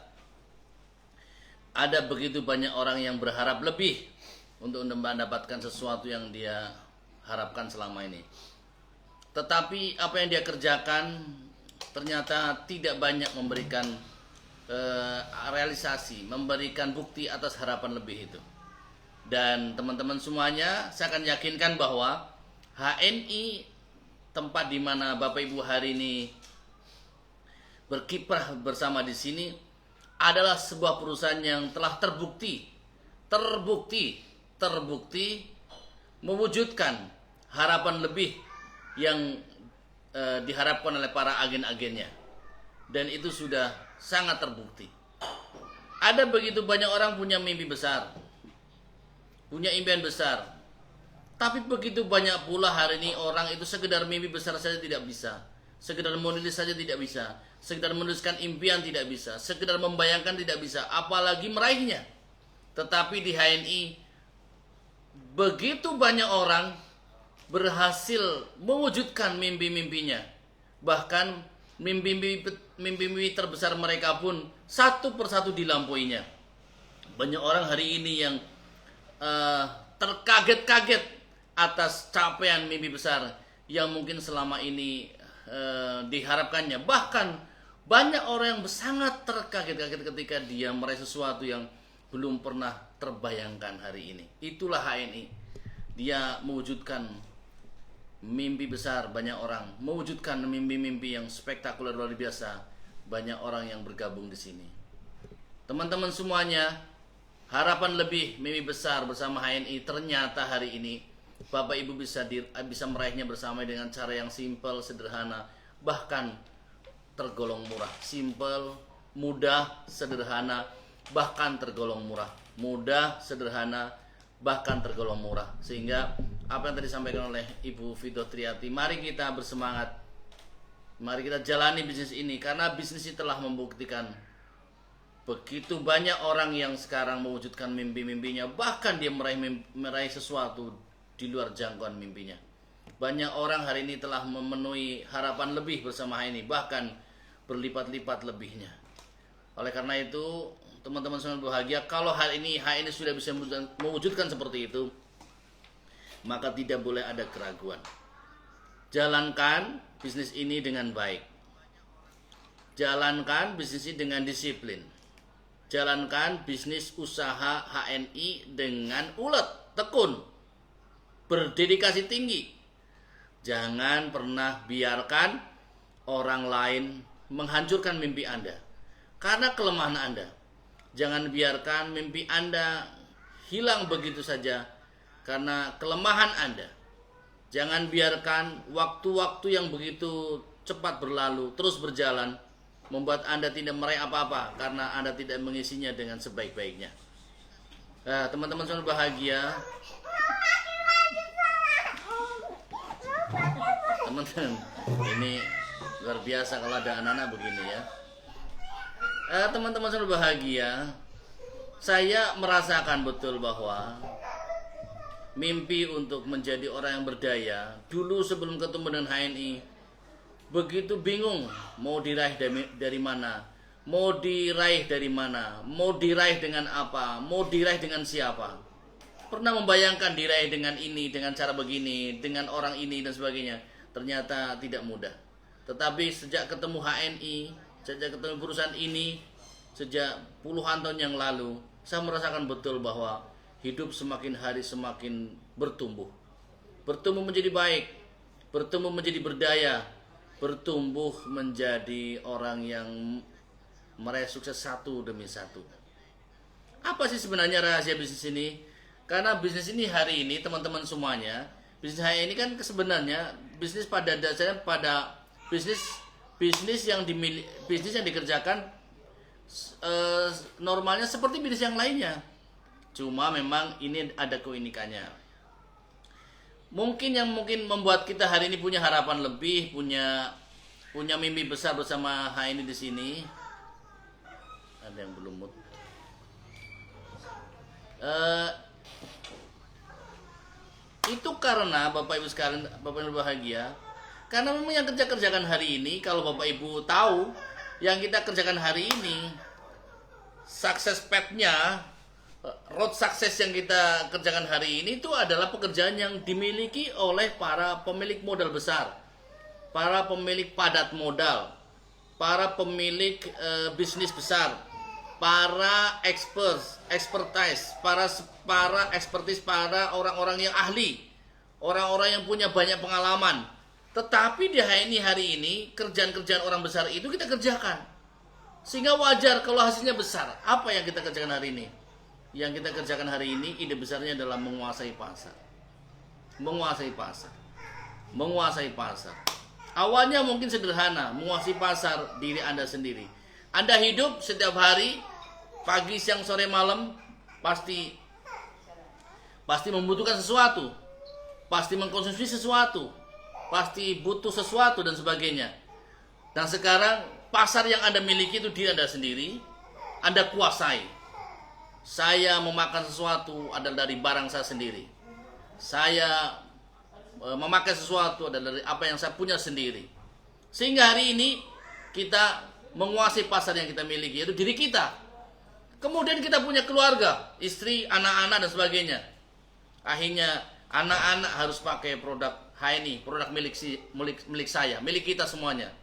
Ada begitu banyak orang yang berharap lebih untuk mendapatkan sesuatu yang dia harapkan selama ini. Tetapi apa yang dia kerjakan ternyata tidak banyak memberikan realisasi, memberikan bukti atas harapan lebih itu. Dan teman-teman semuanya, saya akan yakinkan bahwa HNI, tempat di mana Bapak Ibu hari ini berkiprah bersama di sini, adalah sebuah perusahaan yang telah terbukti mewujudkan harapan lebih yang diharapkan oleh para agen-agennya, dan itu sudah sangat terbukti. Ada begitu banyak orang punya mimpi besar, punya impian besar, tapi begitu banyak pula hari ini orang itu sekedar mimpi besar saja tidak bisa, sekedar menulis saja tidak bisa, sekedar menuliskan impian tidak bisa, sekedar membayangkan tidak bisa, apalagi meraihnya. Tetapi di HNI begitu banyak orang berhasil mewujudkan mimpi-mimpinya. Bahkan mimpi-mimpi terbesar mereka pun satu persatu dilampauinya. Banyak orang hari ini yang terkaget-kaget atas capaian mimpi besar yang mungkin selama ini diharapkannya. Bahkan banyak orang yang sangat terkaget-kaget ketika dia meraih sesuatu yang belum pernah terbayangkan hari ini. Itulah HNI. Dia mewujudkan mimpi besar banyak orang, mewujudkan mimpi-mimpi yang spektakuler luar biasa. Banyak orang yang bergabung di sini. Teman-teman semuanya, harapan lebih, mimpi besar bersama HNI ternyata hari ini Bapak Ibu bisa meraihnya bersama dengan cara yang simpel, sederhana, bahkan tergolong murah. Simpel, mudah, sederhana, bahkan tergolong murah. Mudah, sederhana, bahkan tergolong murah. Sehingga apa yang tadi disampaikan oleh Ibu Fido Triati, mari kita bersemangat, mari kita jalani bisnis ini, karena bisnis ini telah membuktikan begitu banyak orang yang sekarang mewujudkan mimpi-mimpinya, bahkan dia meraih sesuatu di luar jangkauan mimpinya. Banyak orang hari ini telah memenuhi harapan lebih bersama ini, bahkan berlipat-lipat lebihnya. Oleh karena itu, teman-teman semua bahagia, kalau hari ini HNI sudah bisa mewujudkan seperti itu, maka tidak boleh ada keraguan. Jalankan bisnis ini dengan baik. Jalankan bisnis ini dengan disiplin. Jalankan bisnis usaha HNI dengan ulet, tekun, berdedikasi tinggi. Jangan pernah biarkan orang lain menghancurkan mimpi Anda karena kelemahan Anda. Jangan biarkan mimpi Anda hilang begitu saja karena kelemahan Anda. Jangan biarkan waktu-waktu yang begitu cepat berlalu terus berjalan membuat Anda tidak meraih apa-apa karena Anda tidak mengisinya dengan sebaik-baiknya. Teman-teman semua bahagia. Teman-teman, ini luar biasa kalau ada anak-anak begini ya. Teman-teman semua bahagia. Saya merasakan betul bahwa mimpi untuk menjadi orang yang berdaya dulu sebelum ketemu dengan HNI begitu bingung mau diraih dari mana, mau diraih dari mana, mau diraih dengan apa, mau diraih dengan siapa. Pernah membayangkan diraih dengan ini, dengan cara begini, dengan orang ini dan sebagainya. Ternyata tidak mudah. Tetapi sejak ketemu HNI, sejak ketemu perusahaan ini, sejak puluhan tahun yang lalu, saya merasakan betul bahwa hidup semakin hari semakin bertumbuh. Bertumbuh menjadi baik, bertumbuh menjadi berdaya, bertumbuh menjadi orang yang meraih sukses satu demi satu. Apa sih sebenarnya rahasia bisnis ini? Karena bisnis ini hari ini teman-teman semuanya, bisnis HNI ini kan sebenarnya bisnis pada dasarnya pada bisnis yang dikerjakan normalnya seperti bisnis yang lainnya. Cuma memang ini ada keunikannya. Mungkin membuat kita hari ini punya harapan lebih, punya mimpi besar bersama HNI di sini. Ada yang belum mood. Itu karena Bapak Ibu sekalian, Bapak Ibu bahagia, karena memang yang kerjakan hari ini, kalau Bapak Ibu tahu yang kita kerjakan hari ini, sukses path-nya, road sukses yang kita kerjakan hari ini itu adalah pekerjaan yang dimiliki oleh para pemilik modal besar, para pemilik padat modal, para pemilik bisnis besar, para expertise, para expertise, para orang-orang yang ahli, orang-orang yang punya banyak pengalaman. Tetapi di hari ini kerjaan-kerjaan orang besar itu kita kerjakan, sehingga wajar kalau hasilnya besar. Apa yang kita kerjakan hari ini? Yang kita kerjakan hari ini ide besarnya adalah menguasai pasar. Menguasai pasar. Menguasai pasar. Awalnya mungkin sederhana, menguasai pasar diri Anda sendiri. Anda hidup setiap hari, pagi, siang, sore, malam, pasti membutuhkan sesuatu, pasti mengkonsumsi sesuatu, pasti butuh sesuatu dan sebagainya. Dan sekarang pasar yang Anda miliki itu diri Anda sendiri, Anda kuasai. Saya memakan sesuatu adalah dari barang saya sendiri. Saya memakai sesuatu adalah dari apa yang saya punya sendiri. Sehingga hari ini kita menguasai pasar yang kita miliki, yaitu diri kita. Kemudian kita punya keluarga, istri, anak-anak dan sebagainya. Akhirnya anak-anak harus pakai produk HNI, produk milik saya, milik kita semuanya.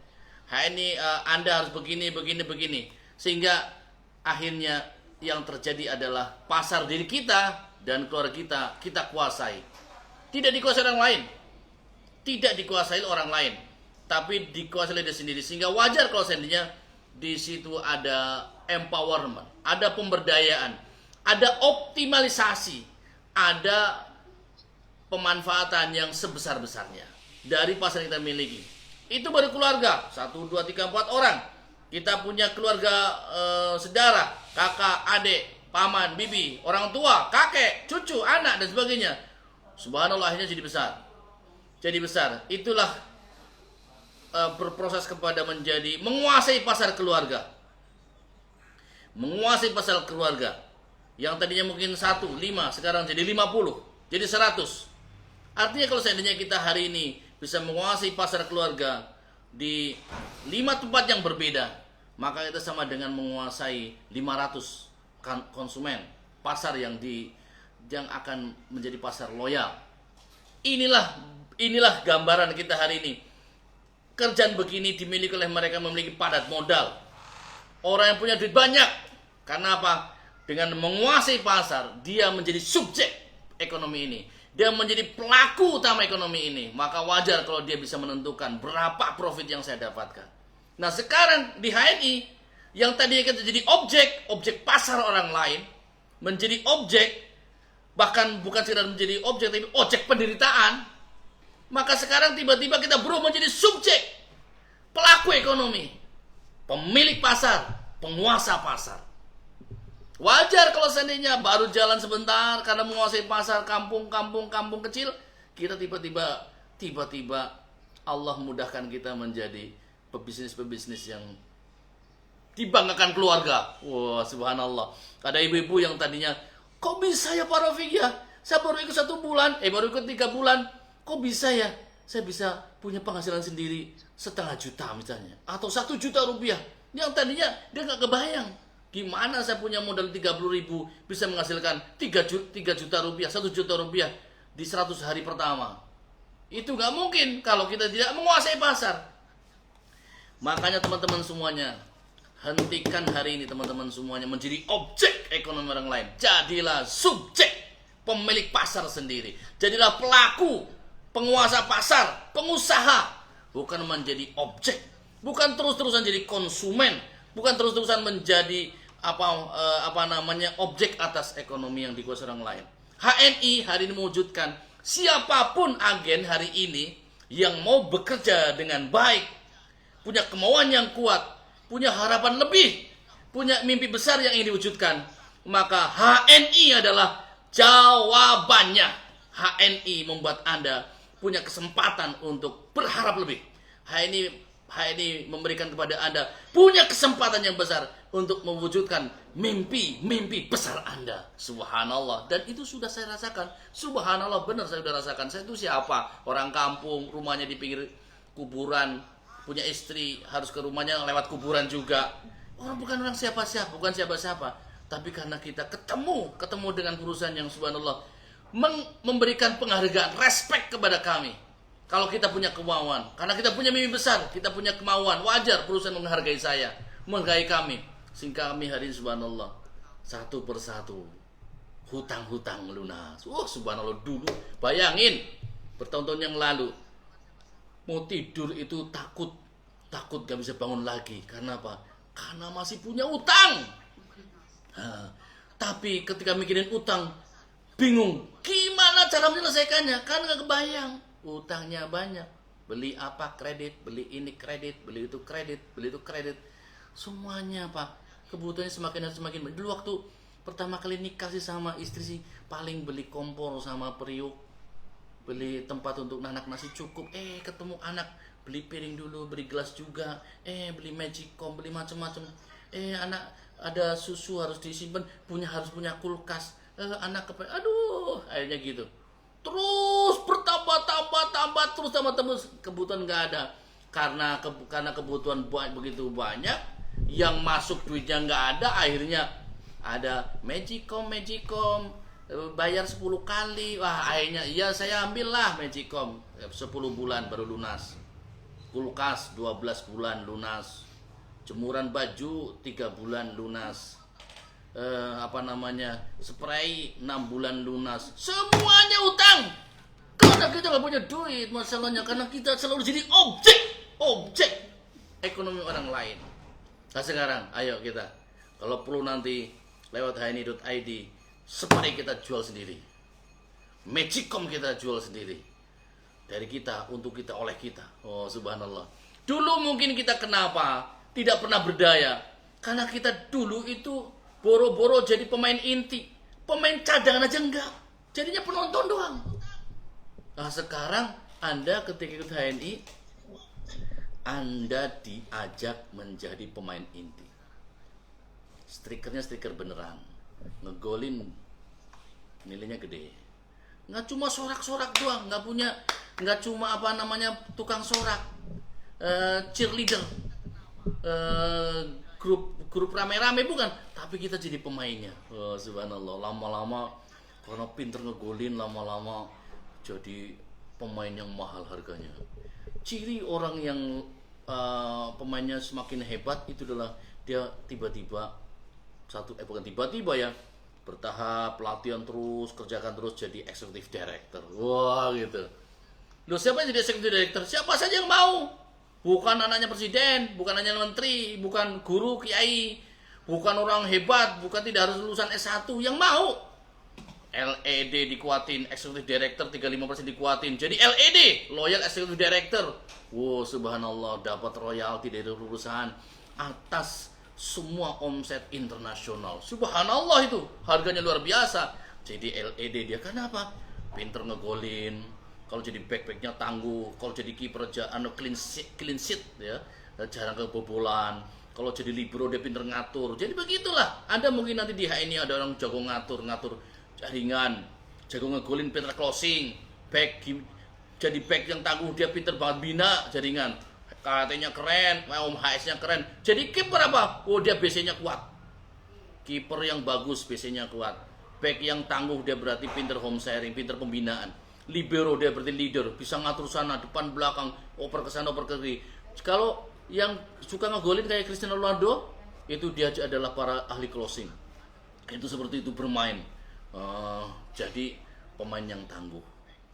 HNI Anda harus begini. Sehingga akhirnya yang terjadi adalah pasar diri kita dan keluarga kita kuasai. Tidak dikuasai orang lain. Tidak dikuasai orang lain, tapi dikuasai diri sendiri. Sehingga wajar kalau seandainya di situ ada empowerment, ada pemberdayaan, ada optimalisasi, ada pemanfaatan yang sebesar-besarnya dari pasar yang kita miliki. Itu baru keluarga, 1, 2, 3, 4 orang. Kita punya keluarga saudara, kakak, adik, paman, bibi, orang tua, kakek, cucu, anak dan sebagainya. Subhanallah, akhirnya jadi besar. Jadi besar. Itulah berproses kepada menjadi menguasai pasar keluarga. Menguasai pasar keluarga. Yang tadinya mungkin 1, 5, sekarang jadi 50, jadi 100. Artinya kalau seandainya kita hari ini bisa menguasai pasar keluarga, di 5 tempat yang berbeda, maka itu sama dengan menguasai 500 konsumen pasar yang akan menjadi pasar loyal. Inilah gambaran kita hari ini. Kerjaan begini dimiliki oleh mereka memiliki padat modal. Orang yang punya duit banyak. Karena apa? Dengan menguasai pasar, dia menjadi subjek ekonomi ini. Dia menjadi pelaku utama ekonomi ini. Maka wajar kalau dia bisa menentukan berapa profit yang saya dapatkan. Nah sekarang di HNI, yang tadinya kita jadi objek pasar orang lain, menjadi objek, bahkan bukan sekedar menjadi objek, tapi objek penderitaan. Maka sekarang tiba-tiba kita berubah menjadi subjek, pelaku ekonomi, pemilik pasar, penguasa pasar. Wajar kalau seandainya baru jalan sebentar karena menguasai pasar kampung kecil, kita tiba-tiba Allah mudahkan kita menjadi pebisnis yang dibanggakan keluarga. Wah, subhanallah. Ada ibu-ibu yang tadinya, kok bisa ya Pak Rafiq ya? Saya baru ikut 1 bulan, baru ikut 3 bulan. Kok bisa ya? Saya bisa punya penghasilan sendiri 0,5 juta misalnya, atau 1 juta rupiah. Yang tadinya dia nggak kebayang. Gimana saya punya modal 30.000 bisa menghasilkan 3 juta rupiah, 1 juta rupiah di 100 hari pertama. Itu nggak mungkin kalau kita tidak menguasai pasar. Makanya teman-teman semuanya, hentikan hari ini teman-teman semuanya menjadi objek ekonomi orang lain. Jadilah subjek, pemilik pasar sendiri. Jadilah pelaku, penguasa pasar, pengusaha. Bukan menjadi objek, bukan terus-terusan jadi konsumen, bukan terus-terusan menjadi objek atas ekonomi yang dikuasai orang lain. HNI hari ini mewujudkan siapapun agen hari ini yang mau bekerja dengan baik, punya kemauan yang kuat, punya harapan lebih, punya mimpi besar yang ingin diwujudkan, maka HNI adalah jawabannya. HNI membuat Anda punya kesempatan untuk berharap lebih. HNI memberikan kepada Anda punya kesempatan yang besar untuk mewujudkan mimpi besar Anda. Subhanallah. Dan itu sudah saya rasakan. Subhanallah, benar saya sudah rasakan. Saya itu siapa? Orang kampung, rumahnya di pinggir kuburan, punya istri, harus ke rumahnya lewat kuburan juga. Bukan orang siapa-siapa, bukan siapa-siapa. Tapi karena kita ketemu dengan perusahaan yang subhanallah memberikan penghargaan, respect kepada kami. Kalau kita punya kemauan, karena kita punya mimpi besar, kita punya kemauan, wajar perusahaan menghargai saya, menghargai kami. Sehingga kami hari ini subhanallah, satu persatu hutang-hutang lunas. Subhanallah, dulu bayangin bertahun-tahun yang lalu mau tidur itu takut gak bisa bangun lagi. Karena apa? Karena masih punya utang. Tapi ketika mikirin utang, bingung gimana cara menyelesaikannya, karena gak kebayang. Utangnya banyak, beli apa kredit, beli ini kredit, beli itu kredit, semuanya Pak. Kebutuhannya semakin dan semakin banyak. Dulu waktu pertama kali nikah sih sama istri sih, paling beli kompor sama periuk, beli tempat untuk nanak nasi cukup. Ketemu anak, beli piring dulu, beli gelas juga, beli magicom, beli macam-macam. Anak ada susu harus disimpan, harus punya kulkas. Anak akhirnya gitu. Terus bertambah terus kebutuhan nggak ada, karena kebutuhan begitu banyak, yang masuk duitnya nggak ada, akhirnya ada magicom bayar 10 kali. Akhirnya ya saya ambil lah magicom 10 bulan baru lunas, kulkas 12 bulan lunas, jemuran baju 3 bulan lunas, spray 6 bulan lunas, semuanya utang. Karena kita nggak punya duit, masalahnya karena kita selalu jadi objek ekonomi orang lain. Nah sekarang, ayo kita, kalau perlu nanti lewat hni.id, spray kita jual sendiri, magicom kita jual sendiri, dari kita, untuk kita, oleh kita. Subhanallah. Dulu mungkin kita kenapa tidak pernah berdaya, karena kita dulu itu boro-boro jadi pemain inti, pemain cadangan aja enggak, jadinya penonton doang. Nah sekarang Anda ketika ikut HNI, Anda diajak menjadi pemain inti. Strikernya striker beneran, ngegolin nilainya gede. Nggak cuma sorak-sorak doang, nggak cuma tukang sorak. cheerleader, eh, grup rame-rame, bukan, tapi kita jadi pemainnya. Oh, subhanallah, lama-lama karena pinter ngegolin, lama-lama jadi pemain yang mahal harganya. Ciri orang yang pemainnya semakin hebat itu adalah dia tiba-tiba bukan tiba-tiba ya, bertahap, pelatihan terus, kerjakan terus jadi executive director. Wah, gitu. Loh, siapa yang jadi executive director? Siapa saja yang mau. Bukan anaknya presiden, bukan anaknya menteri, bukan guru, kiai, bukan orang hebat, bukan tidak harus lulusan S1 yang mau. LED dikuatin, executive director 35% dikuatin. Jadi LED, loyal executive director. Wow, subhanallah, dapat royalti dari perusahaan atas semua omset internasional. Subhanallah, itu harganya luar biasa. Jadi LED dia kenapa? Pinter ngegolin. Kalau jadi backnya tangguh. Kalau jadi kiper clean sheet ya, jarang kebobolan. Kalau jadi libero dia pinter ngatur. Jadi begitulah. Anda mungkin nanti di HI ini ada orang jago ngatur jaringan, jago ngegolin, pinter closing, jadi back yang tangguh, dia pinter banget bina jaringan, KT-nya keren, HS-nya keren. Jadi kiper apa? Oh, dia BC-nya kuat. Kiper yang bagus BC-nya kuat. Back yang tangguh dia berarti pinter home sharing, pinter pembinaan. Libero dia berarti leader, bisa ngatur sana, depan, belakang, oper ke sana, oper ke kiri. Kalau yang suka ngegolin kayak Cristiano Ronaldo, itu dia adalah para ahli closing. Itu seperti itu bermain. Jadi pemain yang tangguh,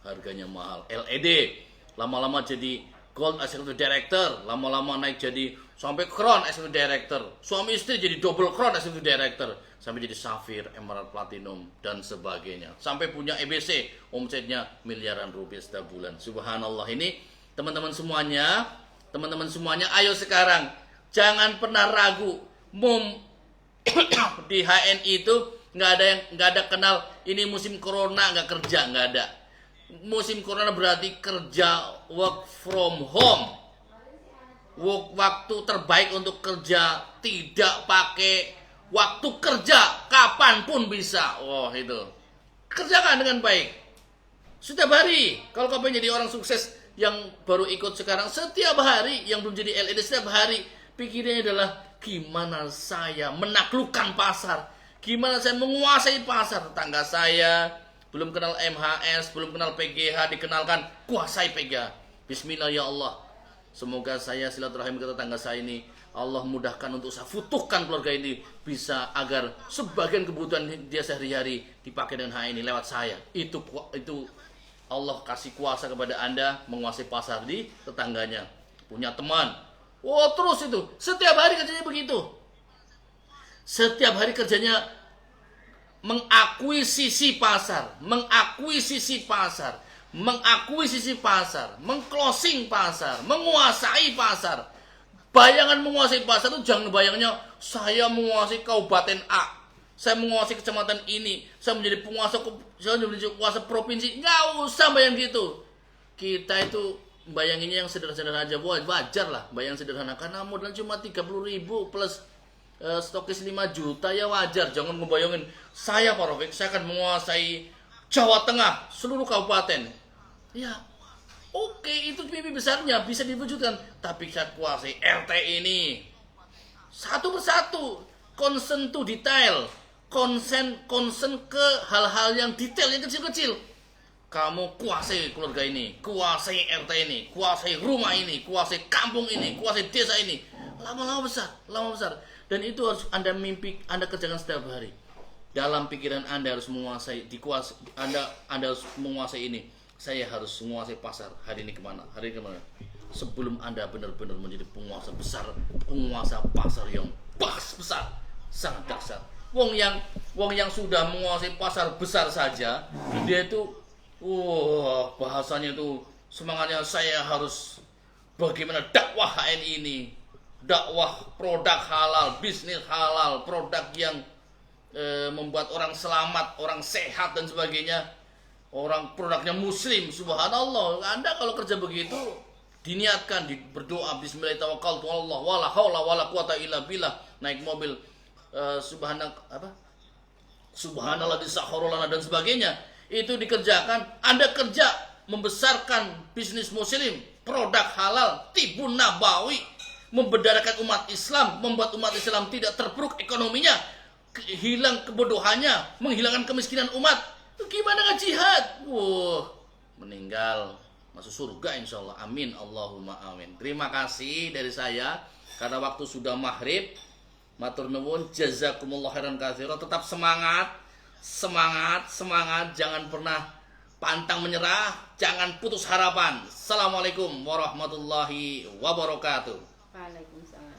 harganya mahal. LED lama-lama jadi gold executive director, lama-lama naik jadi sampai crown executive director. Suami istri jadi double crown executive director, sampai jadi sapphire, emerald, platinum dan sebagainya. Sampai punya EBC, omsetnya miliaran rupiah setiap bulan. Subhanallah. Ini teman-teman semuanya, ayo sekarang jangan pernah ragu. Di HNI itu nggak ada kenal ini musim corona nggak kerja, nggak ada. Musim corona berarti kerja, work from home. Waktu terbaik untuk kerja, tidak pakai waktu kerja, kapanpun bisa. Wah, itu kerjakan dengan baik setiap hari. Kalau kau pengen jadi orang sukses yang baru ikut sekarang, setiap hari, yang belum jadi LED setiap hari pikirnya adalah gimana saya menaklukkan pasar. Gimana saya menguasai pasar. Tetangga saya belum kenal MHS, belum kenal PGH, dikenalkan kuasai PGH. Bismillah ya Allah. Semoga saya silaturahim ke tetangga saya ini Allah mudahkan untuk saya futuhkan keluarga ini, bisa agar sebagian kebutuhan dia sehari-hari dipakai dengan HI ini lewat saya. Itu Allah kasih kuasa kepada Anda menguasai pasar di tetangganya. Punya teman. Oh, terus itu setiap hari kerjanya begitu. Setiap hari kerjanya mengakuisisi pasar, mengclosing pasar, menguasai pasar. Bayangan menguasai pasar itu jangan bayangnya saya menguasai kabupaten A, saya menguasai kecamatan ini, saya menjadi penguasa provinsi. Nggak usah bayang gitu. Kita itu bayanginnya yang sederhana aja, wajar lah bayang sederhana, karena modal cuma 30.000 plus stokis 5 juta ya wajar. Jangan ngebayangin saya Pak Rafiq, saya akan menguasai Jawa Tengah, seluruh kabupaten. Ya, oke, itu mimpi besarnya bisa diwujudkan. Tapi saya kuasai RT ini satu persatu, concern to detail, concern ke hal-hal yang detail, yang kecil-kecil. Kamu kuasai keluarga ini, kuasai RT ini, kuasai rumah ini, kuasai kampung ini, kuasai desa ini. Lama-lama besar. Dan itu harus Anda kerjakan setiap hari. Dalam pikiran Anda harus menguasai, Anda harus menguasai ini. Saya harus menguasai pasar. Hari ini kemana? Sebelum Anda benar-benar menjadi penguasa besar, penguasa pasar yang besar, sangat dahsyat. Wong yang sudah menguasai pasar besar saja, dia itu bahasanya itu semangatnya, saya harus bagaimana dakwah HNI ini, dakwah produk halal, bisnis halal, produk yang membuat orang selamat, orang sehat dan sebagainya. Orang produknya muslim, subhanallah. Anda kalau kerja begitu, diniatkan, berdoa bismillah tawakkaltu Allah wala haula wala quwata illa billah, naik mobil subhanallah disahharul lana dan sebagainya. Itu dikerjakan, Anda kerja membesarkan bisnis muslim, produk halal, tibun nabawi, membedarakan umat Islam, membuat umat Islam tidak terpuruk ekonominya, hilang kebodohannya, menghilangkan kemiskinan umat. Gimana nggak jihad? Wah, meninggal masuk surga insya Allah. Amin, Allahumma amin. Terima kasih dari saya karena waktu sudah maghrib. Matur nuwun, jazakumullah khairan katsira. Tetap semangat, semangat, semangat. Jangan pernah pantang menyerah, jangan putus harapan. Assalamualaikum warahmatullahi wabarakatuh. Waalaikumsalam.